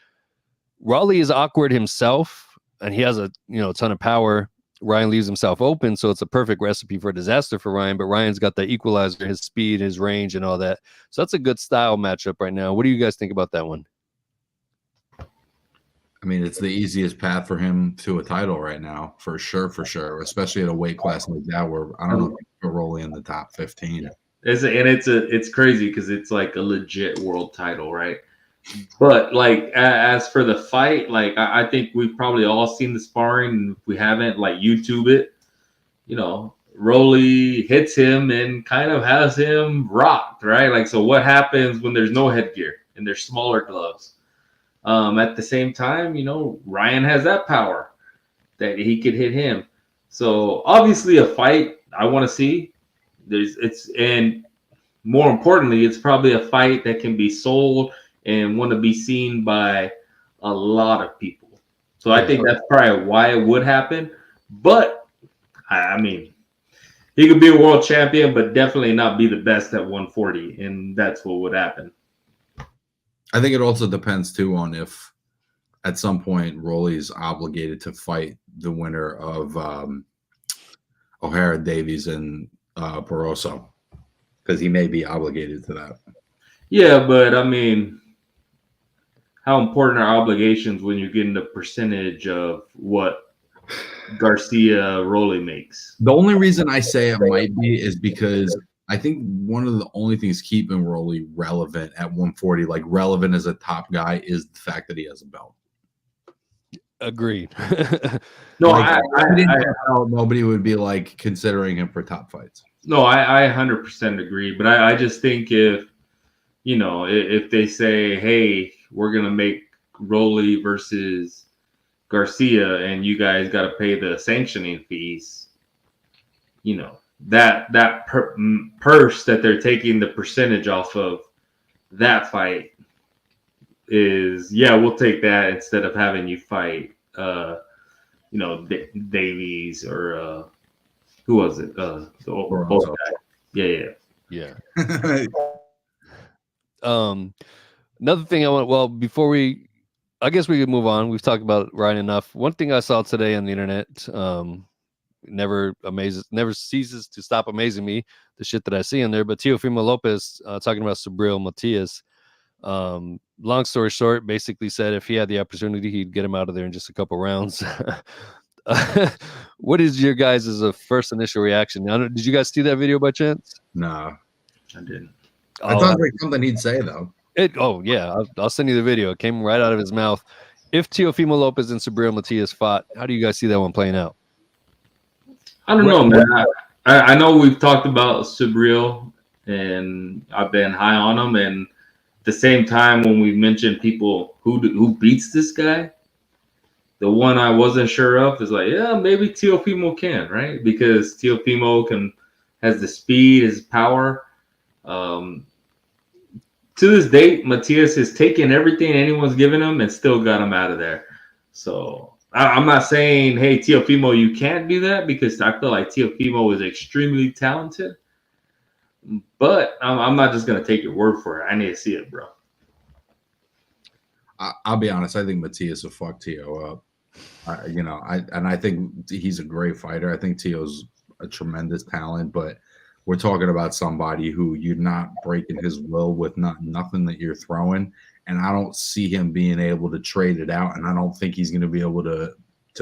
Raleigh is awkward himself, and he has a ton of power. Ryan leaves himself open, so it's a perfect recipe for disaster for Ryan. But Ryan's got the equalizer, his speed, his range, and all that. So that's a good style matchup right now. What do you guys think about that one? I mean, it's the easiest path for him to a title right now, for sure, especially at a weight class like that where I don't know if he could roll in the top 15. It's crazy because it's like a legit world title, right? But like as for the fight, like I think we've probably all seen the sparring, and if we haven't, like YouTube it. You know, Rolly hits him and kind of has him rocked, right? Like, so what happens when there's no headgear and there's smaller gloves? At the same time, you know, Ryan has that power that he could hit him. So obviously a fight I want to see. And more importantly, it's probably a fight that can be sold and want to be seen by a lot of people. So I think that's probably why it would happen. But I mean, he could be a world champion, but definitely not be the best at 140, and that's what would happen. I think it also depends too on if at some point Rolly's obligated to fight the winner of O'Hara Davies and Barroso, because he may be obligated to that. Yeah, but I mean, how important are obligations when you're getting the percentage of what Garcia Rolly makes? The only reason I say it might be is because I think one of the only things keeping Rolly relevant at 140, like relevant as a top guy, is the fact that he has a belt. Agreed. No, like, nobody would be like considering him for top fights. No, I 100% agree. But I just think if, you know, if they say, hey, we're going to make Rolly versus Garcia, and you guys got to pay the sanctioning fees. You know that purse that they're taking the percentage off of that fight is, yeah, we'll take that instead of having you fight Davies or who was it? The old guy. Yeah. Another thing I want. Well, I guess we could move on. We've talked about Ryan enough. One thing I saw today on the internet, never ceases to stop amazing me, the shit that I see in there. But Teofimo Lopez talking about Subriel Matias. Long story short, basically said if he had the opportunity, he'd get him out of there in just a couple rounds. What is your guys' first initial reaction? Did you guys see that video by chance? No, I didn't. It sounds like something he'd say though. I'll send you the video. It came right out of his mouth. If Teofimo Lopez and Subriel Matias fought, how do you guys see that one playing out? I don't know, man. I know we've talked about Subriel, and I've been high on him. And at the same time, when we mentioned people who beats this guy, the one I wasn't sure of is like, yeah, maybe Teofimo can, right? Because Teofimo has the speed, his power. To this date, Matias has taken everything anyone's given him and still got him out of there. So I'm not saying, hey, Teofimo, you can't do that, because I feel like Teofimo is extremely talented. But I'm not just going to take your word for it. I need to see it, bro. I'll be honest. I think Matias will fuck Teo up. I think he's a great fighter. I think Teo's a tremendous talent, but we're talking about somebody who you're not breaking his will with nothing that you're throwing. And I don't see him being able to trade it out. And I don't think he's going to be able to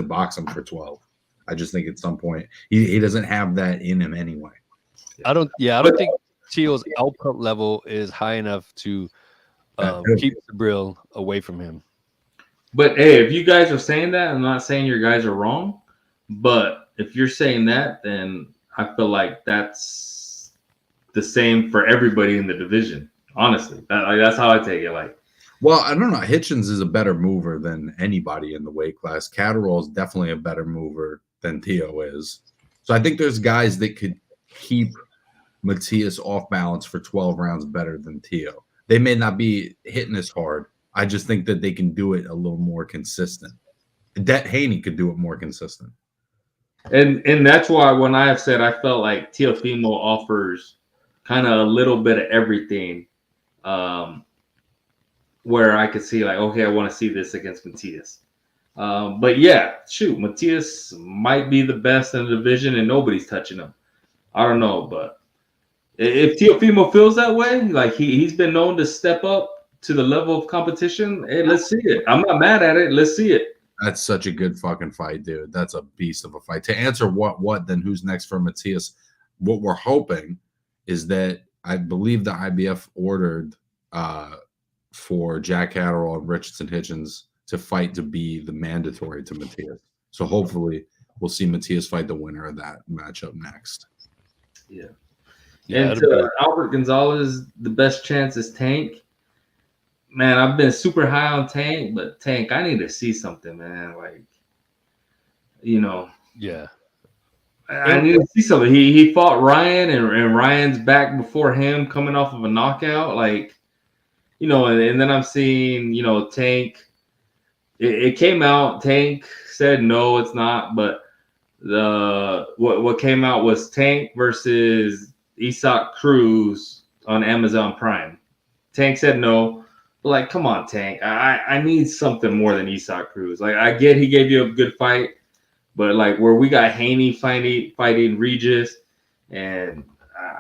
box him for 12. I just think at some point he doesn't have that in him anyway. I don't think Teo's output level is high enough to keep Subriel away from him. But hey, if you guys are saying that, I'm not saying your guys are wrong. But if you're saying that, then I feel like that's the same for everybody in the division. Honestly, that's how I take it. Like, well, I don't know. Hitchens is a better mover than anybody in the weight class. Catterall is definitely a better mover than Teo is. So I think there's guys that could keep Matias off balance for 12 rounds better than Teo. They may not be hitting as hard. I just think that they can do it a little more consistent. That Haney could do it more consistent. And that's why when I have said I felt like Teofimo offers kind of a little bit of everything, where I could see like, okay, I want to see this against Matias. But yeah, shoot, Matias might be the best in the division and nobody's touching him. I don't know, but if Teofimo feels that way, like he's been known to step up to the level of competition, hey, let's see it. I'm not mad at it. Let's see it. That's such a good fucking fight, dude. That's a beast of a fight. To answer what, then who's next for Matias? What we're hoping is that I believe the IBF ordered for Jack Catterall and Richardson Hitchens to fight to be the mandatory to Matias. So hopefully we'll see Matias fight the winner of that matchup next. Yeah. And Albert Gonzalez, the best chance is Tank. Man, I've been super high on Tank, but Tank, I need to see something, man. Like, Yeah. I need to see something. He fought Ryan, and Ryan's back before him, coming off of a knockout. Like, and then I'm seeing, Tank. It came out. Tank said no, it's not. But what came out was Tank versus Isaac Cruz on Amazon Prime. Tank said no. Like, come on, Tank. I need something more than Isaac Cruz. Like, I get he gave you a good fight, but like where we got Haney fighting Regis, and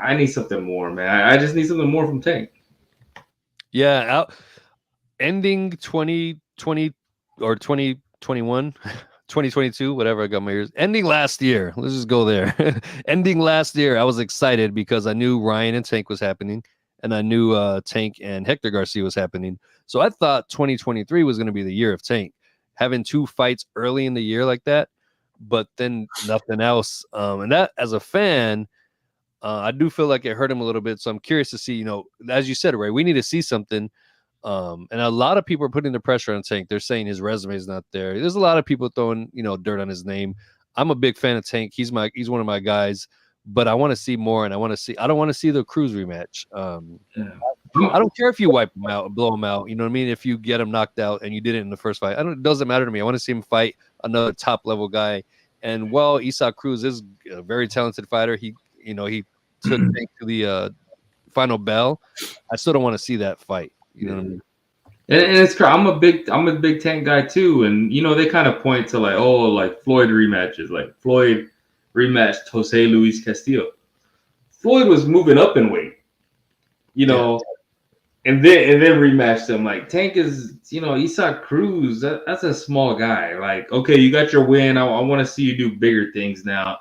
I need something more, man. I just need something more from Tank. Yeah, ending 2020 or 2021, 2022, whatever. I got my ears. Ending last year. Let's just go there. Ending last year, I was excited because I knew Ryan and Tank was happening. And I knew Tank and Hector Garcia was happening. So I thought 2023 was going to be the year of Tank. Having two fights early in the year like that, but then nothing else. And that, as a fan, I do feel like it hurt him a little bit. So I'm curious to see, as you said, Ray, we need to see something. And a lot of people are putting the pressure on Tank. They're saying his resume is not there. There's a lot of people throwing, dirt on his name. I'm a big fan of Tank. He's one of my guys, but I want to see more, and I don't want to see the Cruz rematch. I don't care if you wipe him out, blow him out. You know what I mean? If you get him knocked out and you did it in the first fight, it doesn't matter to me. I want to see him fight another top level guy. And while Isaac Cruz is a very talented fighter, he took Tank to the final bell. I still don't want to see that fight. You know what I mean? And it's true. I'm a big Tank guy too. And they kind of point to like Floyd rematches, like Floyd rematched Jose Luis Castillo. Floyd was moving up in weight, and then rematched him. Like Tank is, Isaac Cruz. That's a small guy. Like, okay, you got your win. I want to see you do bigger things now.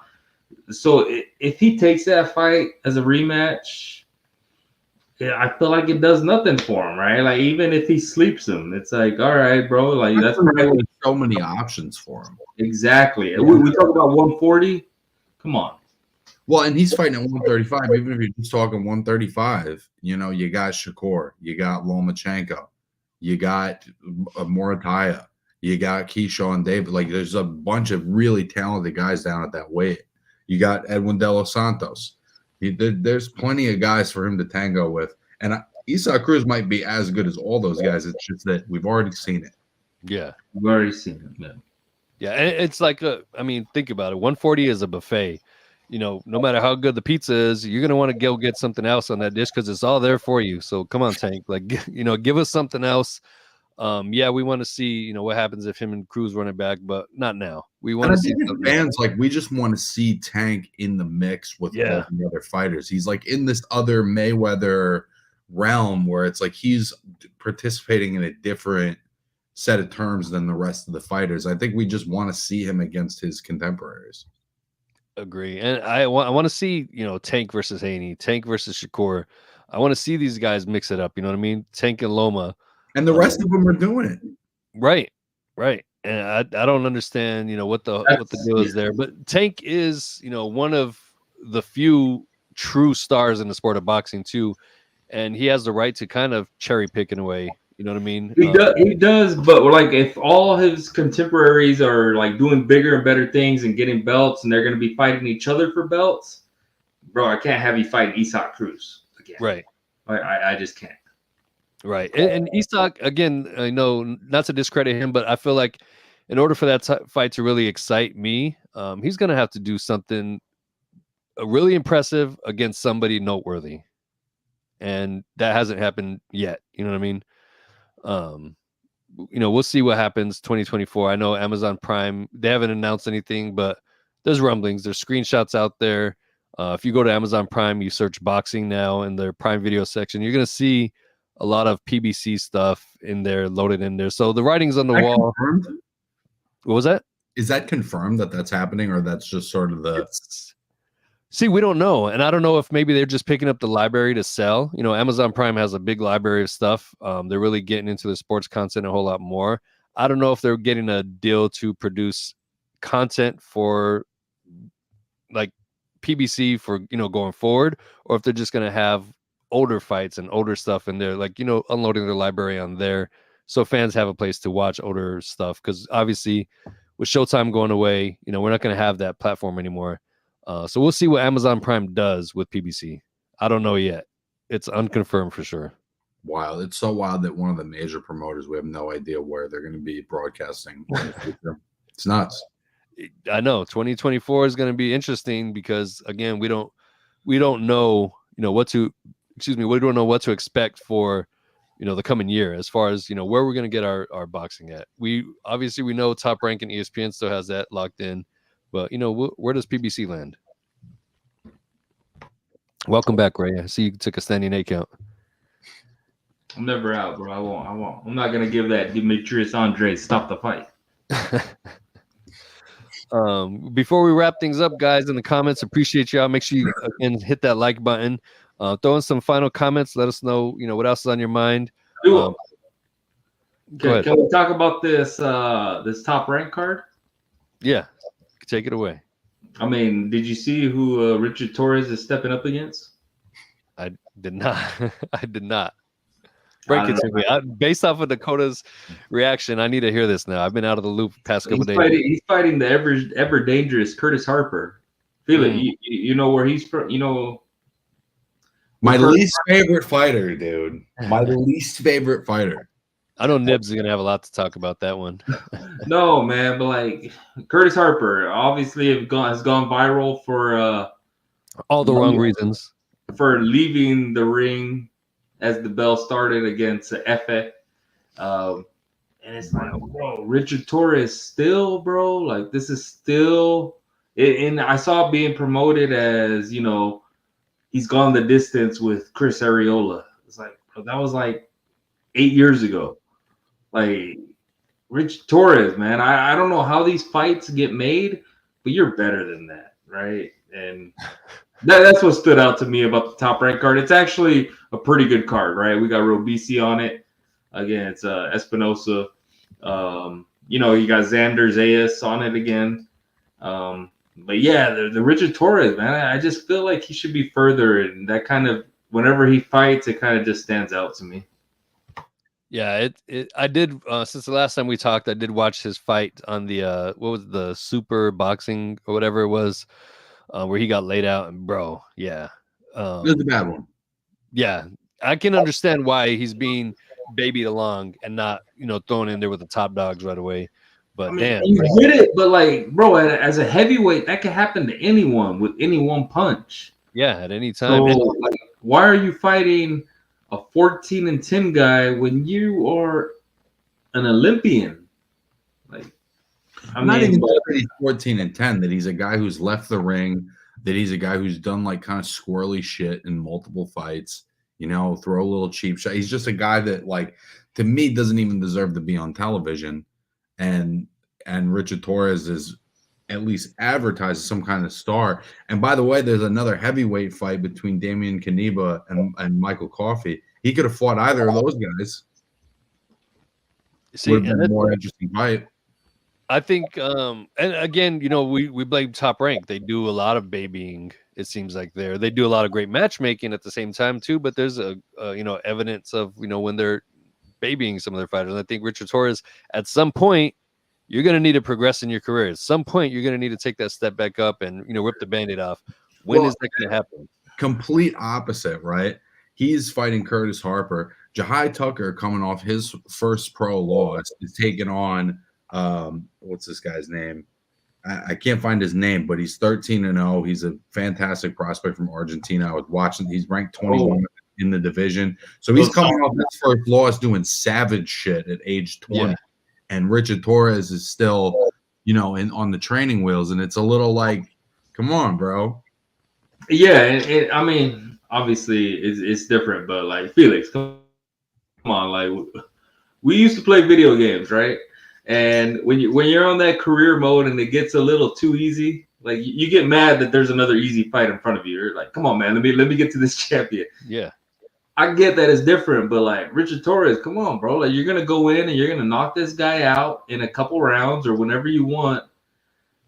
So if he takes that fight as a rematch, I feel like it does nothing for him, right? Like even if he sleeps him, it's like, all right, bro. Like that's so many options for him. Exactly. We talk about 140. Come on. Well, and he's fighting at 135. Even if you're just talking 135, you got Shakur, you got Lomachenko, you got Morataya, you got Keyshawn David. Like there's a bunch of really talented guys down at that weight. You got Edwin De Los Santos. There's plenty of guys for him to tango with. And Isaac Cruz might be as good as all those guys. It's just that we've already seen it. Yeah. We've already seen it, man. Yeah, and it's like think about it. 140 is a buffet. No matter how good the pizza is, you're gonna want to go get something else on that dish because it's all there for you. So come on, Tank. Like, give us something else. Yeah, we want to see, what happens if him and Cruz running back, but not now. We want to see fans like we just want to see Tank in the mix with all the other fighters. He's like in this other Mayweather realm where it's like he's participating in a different set of terms than the rest of the fighters. I think we just want to see him against his contemporaries. Agree. And I want to see, Tank versus Haney, Tank versus Shakur. I want to see these guys mix it up. You know what I mean? Tank and Loma. And the rest of them are doing it. Right. And I don't understand, what the deal is there. But Tank is, one of the few true stars in the sport of boxing too. And he has the right to kind of cherry pick in a way. You know what I mean? He does, but like if all his contemporaries are like doing bigger and better things and getting belts, and they're going to be fighting each other for belts, bro, I can't have you fight Isaac Cruz again. Right. I just can't. Right. And Isaac, again, I know not to discredit him, but I feel like in order for that fight to really excite me, he's going to have to do something really impressive against somebody noteworthy. And that hasn't happened yet. You know what I mean? We'll see what happens 2024. I know Amazon Prime, they haven't announced anything, but there's rumblings, there's screenshots out there. If you go to Amazon Prime, you search boxing now in their Prime Video section, you're going to see a lot of PBC stuff in there, loaded in there. So the writing's on the wall. Confirmed? What was that? Is that confirmed that that's happening, or that's just sort of the... See, we don't know. And I don't know if maybe they're just picking up the library to sell. Amazon Prime has a big library of stuff. They're really getting into the sports content a whole lot more. I don't know if they're getting a deal to produce content for like PBC for, going forward, or if they're just going to have older fights and older stuff in there, like, unloading their library on there. So fans have a place to watch older stuff. Because obviously with Showtime going away, we're not going to have that platform anymore. So we'll see what Amazon Prime does with PBC. I don't know yet. It's unconfirmed for sure. Wild. It's so wild that one of the major promoters, we have no idea where they're going to be broadcasting in the future. It's nuts. I know 2024 is going to be interesting because again, we don't know, we don't know what to expect for, the coming year as far as, where we're going to get our boxing at. We know Top Rank and ESPN still has that locked in. But, where does PBC land? Welcome back, Ray. I see you took a standing 8 count. I'm never out, bro. I won't. I'm not going to give that Demetrius Andre stop the fight. Before we wrap things up, guys, in the comments, appreciate y'all. Make sure you again hit that like button. Throw in some final comments. Let us know, what else is on your mind. Can we talk about this Top Rank card? Yeah. Take it away. I mean, did you see who Richard Torres is stepping up against? I did not. I did not. Break it to me. Based off of Dakota's reaction, I need to hear this now. I've been out of the loop the past couple days. He's fighting the ever dangerous Curtis Harper. Feel it. You know where he's from. You know, my least favorite fighter, dude. My least favorite fighter. I know Nibs is gonna have a lot to talk about that one. No, man, but like Curtis Harper, obviously has gone viral for all the wrong reasons. For leaving the ring as the bell started against Efe. And it's like, bro, Richard Torres still, bro. Like this is still, and I saw it being promoted as, you know, he's gone the distance with Chris Arreola. It's like, bro, that was like 8 years ago. Like Rich Torres, man. I don't know how these fights get made, but you're better than that, right? And that's what stood out to me about the Top Rank card. It's actually a pretty good card, right? We got Robisi on it against Espinosa. You know, you got Xander Zayas on it again. But yeah, the Richard Torres, man, I just feel like he should be further. And that kind of, whenever he fights, it kind of just stands out to me. Yeah, I did since the last time we talked, I did watch his fight on the what was the super boxing or whatever it was, where he got laid out, and bro, yeah. It was a bad one. Yeah. I can understand why he's being babied along and not, you know, thrown in there with the top dogs right away. But I mean, damn, you hit it, but like, bro, as a heavyweight, that can happen to anyone with any one punch. Yeah, at any time. So, like, why are you fighting a 14-10 guy when you are an Olympian? Like, I'm not even that he's 14-10, that he's a guy who's left the ring, that he's a guy who's done like kind of squirrely shit in multiple fights, you know, throw a little cheap shot. He's just a guy that, like, to me, doesn't even deserve to be on television. And Richard Torres is at least advertised as some kind of star. And by the way, there's another heavyweight fight between Damian Kaneba and Michael Coffey. He could have fought either of those guys. See, would have been a more interesting fight. I think, and again, you know, we blame Top Rank. They do a lot of babying. It seems like they do a lot of great matchmaking at the same time too. But there's a you know, evidence of, you know, when they're babying some of their fighters. And I think Richard Torres, at some point, you're going to need to progress in your career. At some point, you're going to need to take that step back up and, you know, rip the Band-Aid off. When is that going to happen? Complete opposite, right? He's fighting Curtis Harper. Jahai Tucker, coming off his first pro loss, is taking on what's this guy's name? I can't find his name, but he's 13-0. He's a fantastic prospect from Argentina. I was watching. He's ranked 21 in the division. So he's coming off his first loss doing savage shit at age 20. Yeah. And Richard Torres is still, you know, on the training wheels. And it's a little like, come on, bro. Yeah, I mean, obviously it's different, but like, Felix, come on, like, we used to play video games, right? And when you're on that career mode and it gets a little too easy, like, you get mad that there's another easy fight in front of you. You're like, come on, man, let me get to this champion. Yeah, I get that it's different, but like, Richard Torres, come on, bro. Like, you're gonna go in and you're gonna knock this guy out in a couple rounds or whenever you want.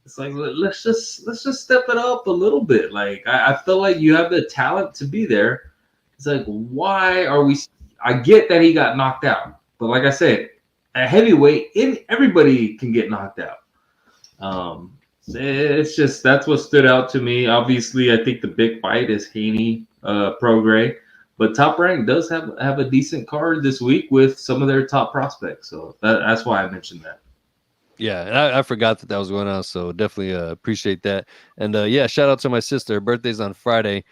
It's like, let's just step it up a little bit. Like, I feel like you have the talent to be there. It's like, why are we? I get that he got knocked out, but like I said, at heavyweight, everybody can get knocked out. It's just, that's what stood out to me. Obviously, I think the big fight is Haney, Prograis, but Top Rank does have a decent card this week with some of their top prospects. So that's why I mentioned that. Yeah, and I forgot that was going on, so definitely appreciate that. And yeah, shout out to my sister. Her birthday's on Friday.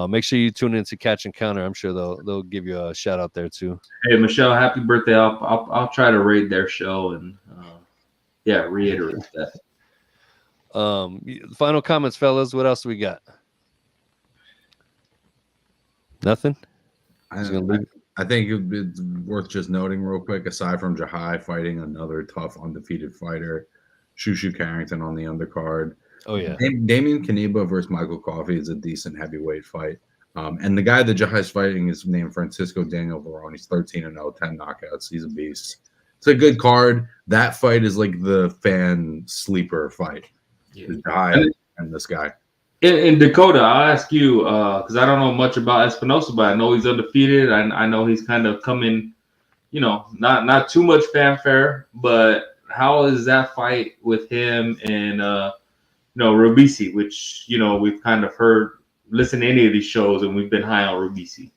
Make sure you tune in to Catch and Counter. I'm sure they'll give you a shout out there too. Hey, Michelle, happy birthday! I'll try to raid their show and reiterate that. Final comments, fellas. What else do we got? Nothing. I think it's worth just noting real quick, aside from Jahai fighting another tough undefeated fighter, Shushu Carrington on the undercard. Oh, yeah. Damian Kaneba versus Michael Coffey is a decent heavyweight fight. And the guy that Jahai's fighting is named Francisco Daniel Verón. He's 13-0, 10 knockouts. He's a beast. It's a good card. That fight is like the fan sleeper fight. Yeah. Jahai and this guy. In Dakota, I'll ask you because I don't know much about Espinosa, but I know he's undefeated. I know he's kind of coming, not too much fanfare. But how is that fight with him and Rubisi, which we've kind of heard, listen to any of these shows, and we've been high on Rubisi.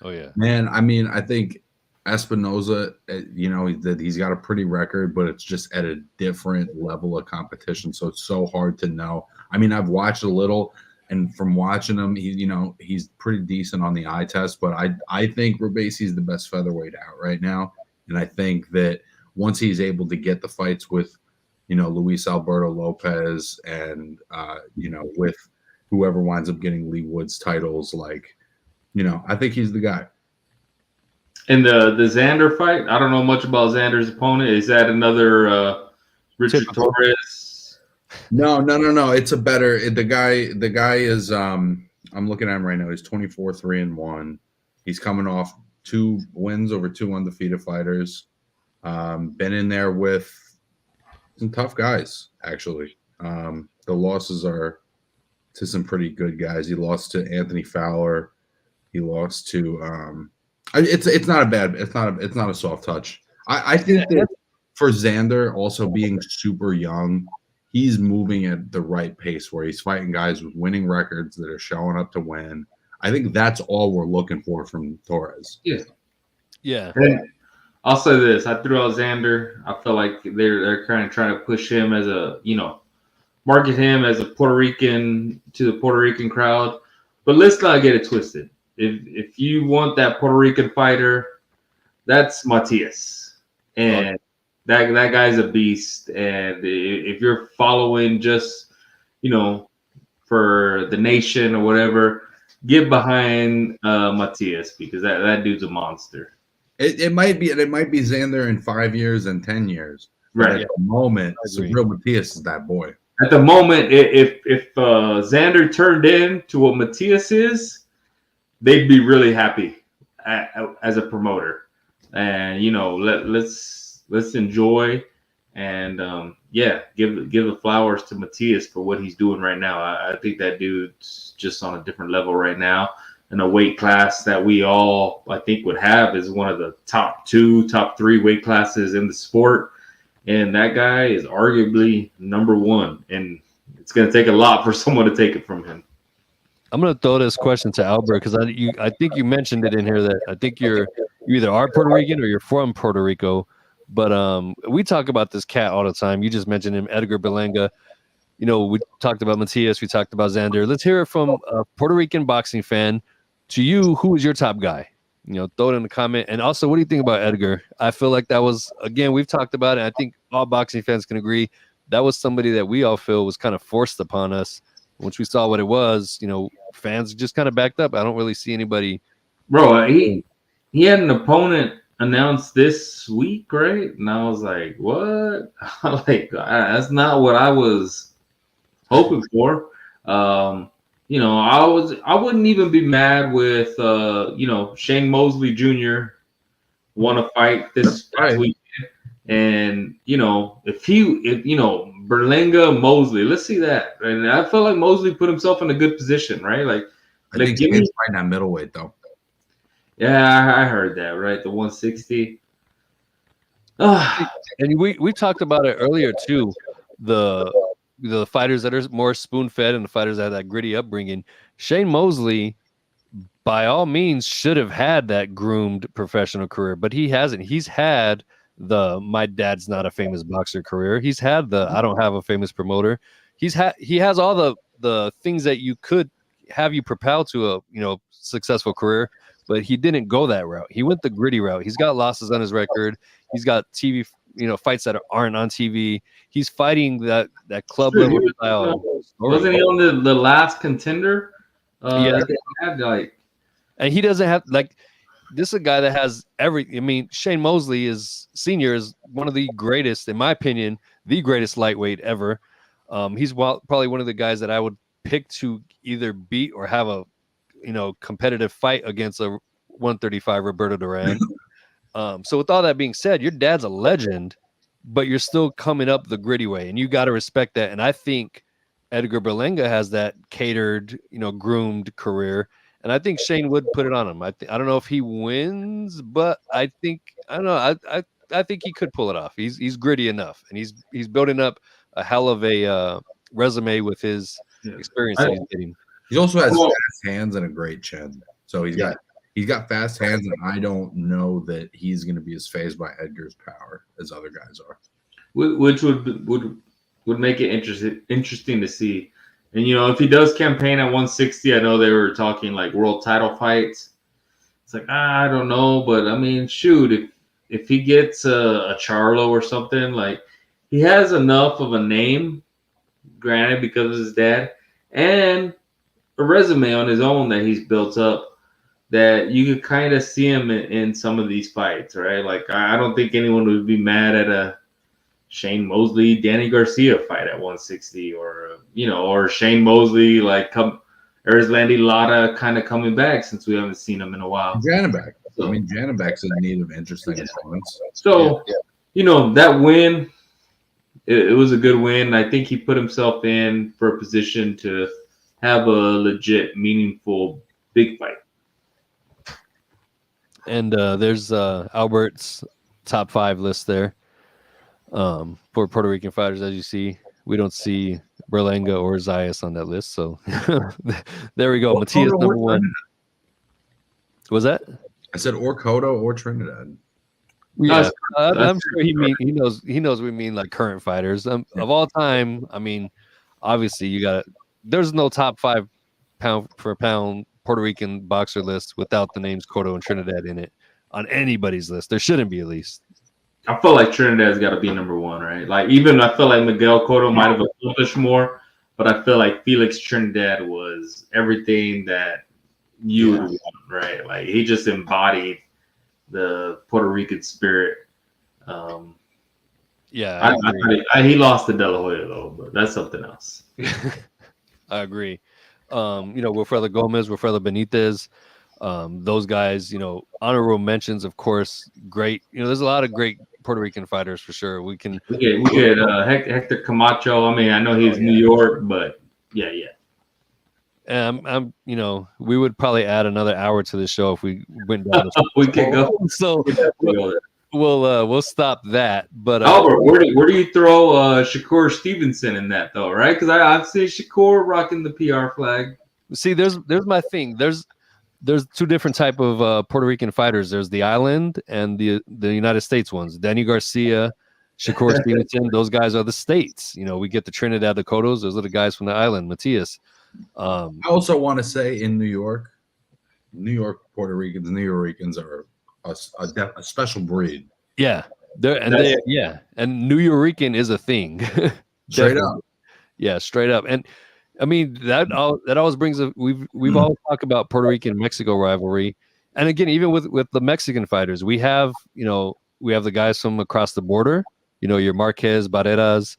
Oh yeah, man. I mean, I think Espinosa, he's got a pretty record, but it's just at a different level of competition. So it's so hard to know. I mean, I've watched a little, and from watching him, he's pretty decent on the eye test. But I think Rubisi's the best featherweight out right now, and I think that once he's able to get the fights with, Luis Alberto Lopez and with whoever winds up getting Lee Woods titles, I think he's the guy. And the Xander fight, I don't know much about Xander's opponent. Is that another Richard Torres? No. It's a better. The guy is. I'm looking at him right now. He's 24-3-1. He's coming off 2 wins over 2 undefeated fighters. Been in there with some tough guys, actually. The losses are to some pretty good guys. He lost to Anthony Fowler. He lost to. It's not a bad. It's not a soft touch. I think that for Xander, also being super young, he's moving at the right pace where he's fighting guys with winning records that are showing up to win. I think that's all we're looking for from Torres. Yeah. And I'll say this: I threw out Xander. I feel like they're kind of trying to push him as a market him as a Puerto Rican to the Puerto Rican crowd. But let's not get it twisted. If you want that Puerto Rican fighter, that's Matias, and that guy's a beast. And if you're following just for the nation or whatever, get behind Matias because that dude's a monster. It might be Xander in 5 years and 10 years. Right. At the moment, real Matias is that boy. At the moment, if Xander turned into what Matias is, they'd be really happy as a promoter, and let's enjoy and give the flowers to Matias for what he's doing right now. I think that dude's just on a different level right now, in a weight class that we all I think would have is one of the top 2, top 3 weight classes in the sport, and that guy is arguably number 1, and it's going to take a lot for someone to take it from him. I'm gonna throw this question to Albert because I think you mentioned it in here that I think you either are Puerto Rican or you're from Puerto Rico, but we talk about this cat all the time. You just mentioned him, Edgar Berlanga. We talked about Matias, we talked about Xander. Let's hear it from a Puerto Rican boxing fan. To you, who is your top guy? Throw it in the comment. And also, what do you think about Edgar? I feel like that was, again, we've talked about it. I think all boxing fans can agree that was somebody that we all feel was kind of forced upon us. Once we saw what it was, fans just kind of backed up. I don't really see anybody. Bro, he had an opponent announced this week, right? And I was like, what? That's not what I was hoping for. I wouldn't even be mad with Shane Mosley Jr. won a fight this week. And if Berlanga Mosley, let's see that. And I feel like Mosley put himself in a good position, right? I think he's right now middleweight though. Yeah, I heard that, right? The 160. And we talked about it earlier too. The fighters that are more spoon fed and the fighters that have that gritty upbringing. Shane Mosley, by all means, should have had that groomed professional career, but he hasn't. He's had my dad's not a famous boxer career. He's had I don't have a famous promoter. He has all the things that you could have you propel to a successful career, but he didn't go that route. He went the gritty route. He's got losses on his record. He's got TV fights that aren't on TV. He's fighting that club level style. Wasn't he on the last Contender? Yeah. And he doesn't have this is a guy that has Shane Mosley Senior is one of the greatest, in my opinion, the greatest lightweight ever. He's probably one of the guys that I would pick to either beat or have a competitive fight against a 135 Roberto Duran. So with all that being said, your dad's a legend, but you're still coming up the gritty way, and you got to respect that. And I think Edgar Berlanga has that catered, groomed career, and I think Shane would put it on him. I don't know if he wins, but I don't know. I think he could pull it off. He's gritty enough, and he's building up a hell of a resume with his experience that he's getting. He also has fast hands and a great chin. So he's got fast hands, and I don't know that he's going to be as phased by Edgar's power as other guys are. Which would make it interesting to see. And if he does campaign at 160, I know they were talking like world title fights. It's like I don't know, but I mean, shoot, if he gets a Charlo or something, like he has enough of a name, granted because of his dad, and a resume on his own that he's built up, that you could kind of see him in some of these fights, right? Like I don't think anyone would be mad at a Shane Mosley, Danny Garcia fight at 160, or Shane Mosley Erislandy Lara kind of coming back since we haven't seen him in a while. Janabek. I mean, Janabek's in need of interesting opponents. So, that win, it was a good win. I think he put himself in for a position to have a legit, meaningful, big fight. And there's Albert's top 5 list there. For Puerto Rican fighters, as you see, we don't see Berlanga or Zayas on that list. So there we go. Matias number 1. Was that? I said or Cotto or Trinidad. Yeah, I'm sure he knows we mean like current fighters of all time. I mean, obviously there's no top 5 pound for pound Puerto Rican boxer list without the names Cotto and Trinidad in it on anybody's list. There shouldn't be, at least. I feel like Trinidad's got to be number 1, right? Like I feel like Miguel Cotto might have accomplished more, but I feel like Felix Trinidad was everything that you would want, right? Like he just embodied the Puerto Rican spirit. He lost to De La Hoya though, but that's something else. I agree. Wilfredo Gomez, Wilfredo Benitez, those guys, honorable mentions, of course, great. There's a lot of great Puerto Rican fighters for sure. We get Hector Camacho. I mean, I know he's New York, but yeah. We would probably add another hour to the show if we went down. We could go. So we'll stop that. But Albert, where do you throw Shakur Stevenson in that though? Right? Because I've seen Shakur rocking the PR flag. See, there's my thing. There's 2 different type of Puerto Rican fighters. There's the island and the United States ones. Danny Garcia, Shakur Stevenson. Those guys are the states. We get the Trinidad, the Cottos. Those are the guys from the island. Matias. I also want to say in New York, Puerto Ricans, New Yorkers are a special breed. Yeah, and New Yorican is a thing. Straight up. Yeah, straight up. And I mean that always brings up. We've always talked about Puerto Rican Mexico rivalry, and again, even with the Mexican fighters, we have the guys from across the border. Your Marquez, Barreras,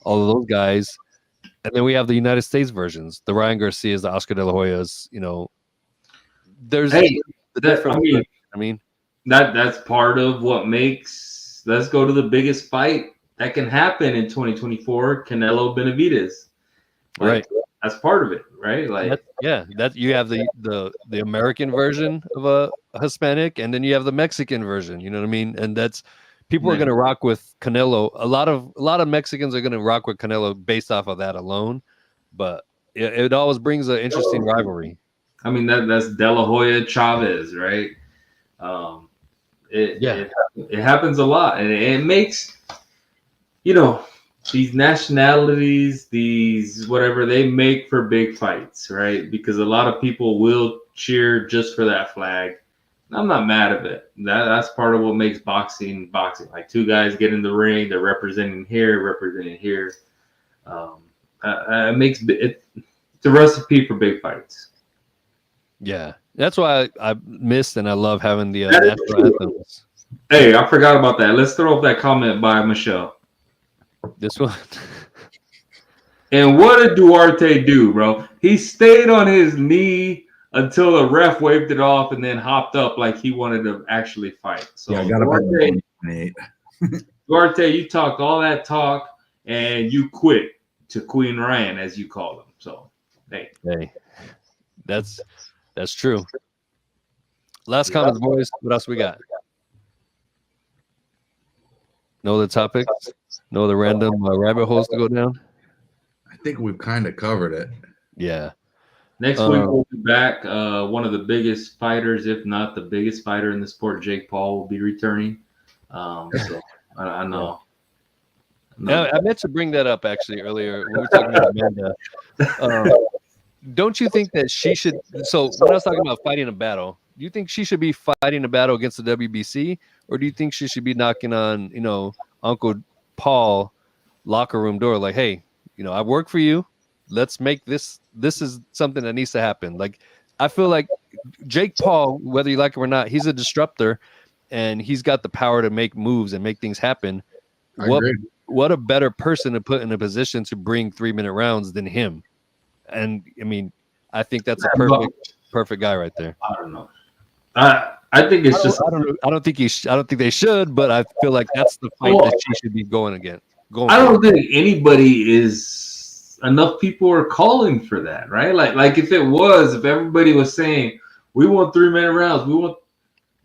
all of those guys. And then we have the United States versions, the Ryan Garcias, the Oscar De La Hoyas. There's the difference. That's part of what makes. Let's go to the biggest fight that can happen in 2024, Canelo Benavidez. Right. That's part of it, right? Like that you have the American version of a Hispanic, and then you have the Mexican version. You know what I mean? And that's. People are going to rock with Canelo. A lot of Mexicans are going to rock with Canelo based off of that alone, but it always brings an interesting rivalry. I mean that's De La Hoya Chavez, right? It happens a lot, and it makes these nationalities, these whatever they make for big fights, right? Because a lot of people will cheer just for that flag. I'm not mad at it. That's part of what makes boxing. Like 2 guys get in the ring, they're representing here. It makes it's a recipe for big fights. Yeah, that's why I missed and I love having the national anthems. Hey, I forgot about that. Let's throw up that comment by Michelle. This one. And what did Duarte do, bro? He stayed on his knee until the ref waved it off and then hopped up like he wanted to actually fight. So I got Duarte, you talked all that talk and you quit. to Queen Ryan, as you call them. So, hey, that's true. Last comments, boys. What else we got? No other topics? No other random rabbit holes to go down? I think we've kind of covered it. Yeah. next week we'll be back. One of the biggest fighters, if not the biggest fighter in the sport, Jake Paul, will be returning. So I know. Yeah, I meant to bring that up actually earlier when we were talking about Amanda. Don't you think that she should? So when I was talking about fighting a battle, do you think she should be fighting a battle against the WBC, or do you think she should be knocking on, Uncle Paul locker room door, like, hey, I work for you. Let's make this. This is something that needs to happen. Like, I feel like Jake Paul, whether you like him or not, he's a disruptor, and he's got the power to make moves and make things happen. What a better person to put in a position to bring 3-minute rounds than him. And I mean, I think that's a perfect guy right there. I don't know. I think it's just. I don't think they should, but I feel like that's the fight that she should be going against. I don't think anybody is. Enough people are calling for that, right? Like if everybody was saying we want 3-minute rounds,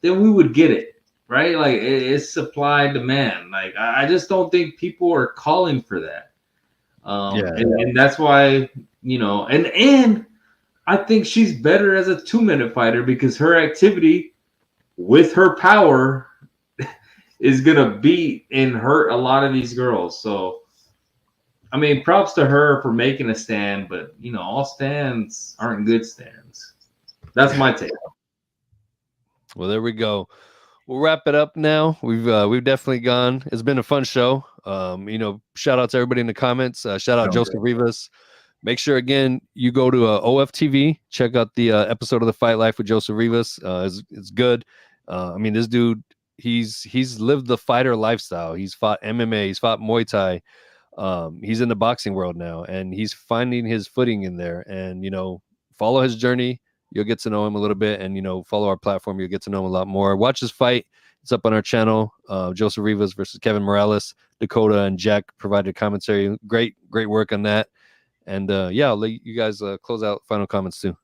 then we would get it, right? Like it's supply demand. Like I just don't think people are calling for that. And that's why. And I think she's better as a 2-minute fighter because her activity with her power is going to beat and hurt a lot of these girls. So, I mean, props to her for making a stand, but, all stands aren't good stands. That's my take. Well, there we go. We'll wrap it up now. We've definitely gone. It's been a fun show. Shout out to everybody in the comments. Shout out Joseph Rivas. Make sure, again, you go to OFTV, check out the episode of The Fight Life with Joseph Rivas. It's good. I mean, this dude, he's lived the fighter lifestyle. He's fought MMA. He's fought Muay Thai. He's in the boxing world now, and he's finding his footing in there. And, follow his journey. You'll get to know him a little bit. And, follow our platform. You'll get to know him a lot more. Watch his fight. It's up on our channel. Joseph Rivas versus Kevin Morales. Dakota and Jack provided commentary. Great work on that. And I'll let you guys close out final comments too.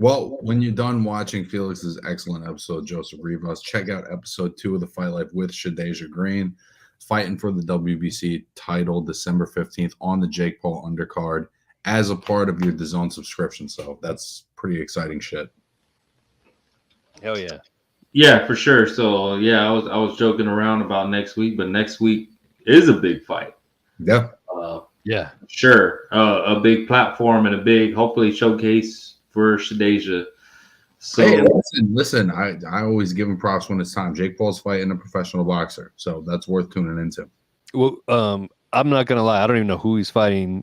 Well, when you're done watching Felix's excellent episode, Joseph Rivas, check out episode 2 of The Fight Life with Shadeja Green, fighting for the WBC title December 15th on the Jake Paul undercard as a part of your DAZN subscription. So that's pretty exciting shit. Hell yeah. Yeah, for sure. So I was joking around about next week, but next week is a big fight. Yeah. Yeah, sure. A big platform and a big, hopefully, showcase for Shadeja. So hey, listen. I always give him props when it's time. Jake Paul's fighting a professional boxer, so that's worth tuning into. Well, I'm not gonna lie. I don't even know who he's fighting.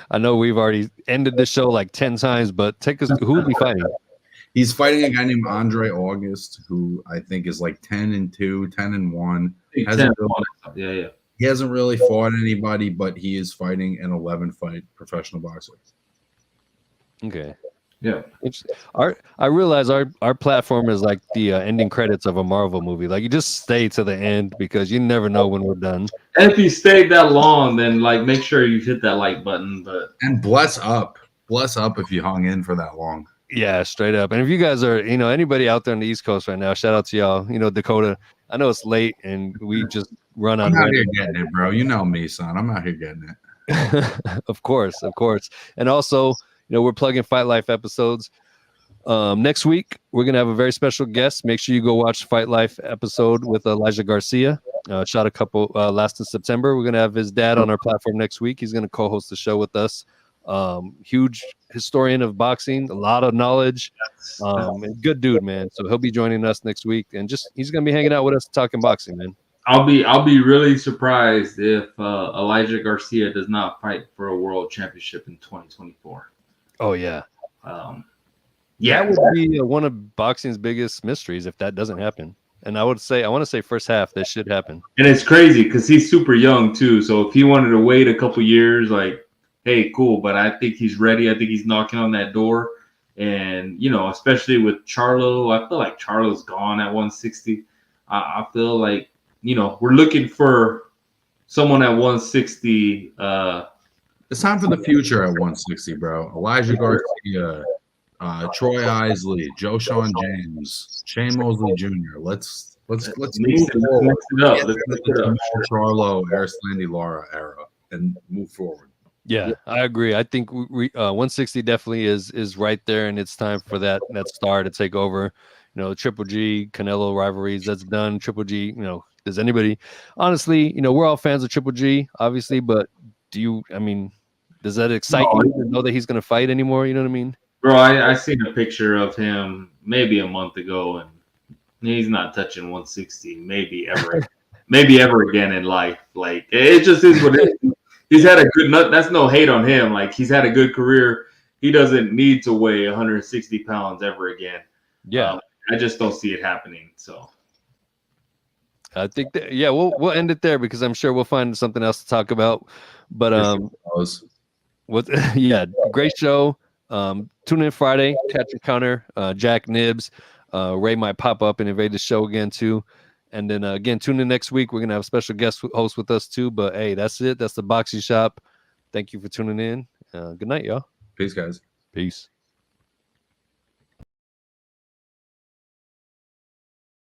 I know we've already ended the show like 10 times, but take us. Who is he fighting? He's fighting a guy named Andre August, who I think is like 10-2, 10-1. Yeah. He hasn't really fought anybody, but he is fighting an 11-fight professional boxer. Okay. Yeah. I realize our platform is like the ending credits of a Marvel movie. Like, you just stay to the end because you never know when we're done. And if you stayed that long, then make sure you hit that like button. And bless up if you hung in for that long. Yeah, straight up. And if you guys are, anybody out there on the East Coast right now, shout out to y'all. Dakota, I know it's late and we just run on. I'm out here getting it, bro. You know me, son. I'm out here getting it. Of course. And also, we're plugging Fight Life episodes. Next week, we're going to have a very special guest. Make sure you go watch Fight Life episode with Ryan Garcia. Shot a couple last in September. We're going to have his dad on our platform next week. He's going to co-host the show with us. Huge historian of boxing, a lot of knowledge, and good dude, man. So he'll be joining us next week, and he's gonna be hanging out with us talking boxing, man. I'll be really surprised if Ryan Garcia does not fight for a world championship in 2024. Oh yeah, that would be one of boxing's biggest mysteries if that doesn't happen. And I want to say first half that should happen. And it's crazy because he's super young too. So if he wanted to wait a couple years, hey, cool, but I think he's ready. I think he's knocking on that door. And, especially with Charlo, I feel like Charlo's gone at 160. I feel like, we're looking for someone at 160. It's time for the future at 160, bro. Elijah Garcia, Troy Isley, Joe Sean James, Shane Mosley Jr. Let's Mix move it forward. up. Let's Get mix the it up. Jamal Charlo, Arislandi Lara era and move forward. Yeah, I agree. I think 160 definitely is right there, and it's time for that star to take over. You know, Triple G, Canelo rivalries, that's done. Triple G, you know, does anybody honestly, you know, we're all fans of Triple G, obviously, but does that excite No, you to know that he's gonna fight anymore? You know what I mean? Bro, I seen a picture of him maybe a month ago, and he's not touching 160. Maybe ever again in life. Like it just is what it is. He's had a good nut. That's no hate on him. Like he's had a good career. He doesn't need to weigh 160 pounds ever again. Yeah. I just don't see it happening. So I think that we'll end it there because I'm sure we'll find something else to talk about. But what great show. Tune in Friday, Catch and Counter, Jack Nibs. Ray might pop up and invade the show again too. And then again, tune in next week. We're gonna have a special guest host with us too. But hey, that's it. That's the Boxing Shop. Thank you for tuning in. Good night, y'all. Peace, guys. Peace.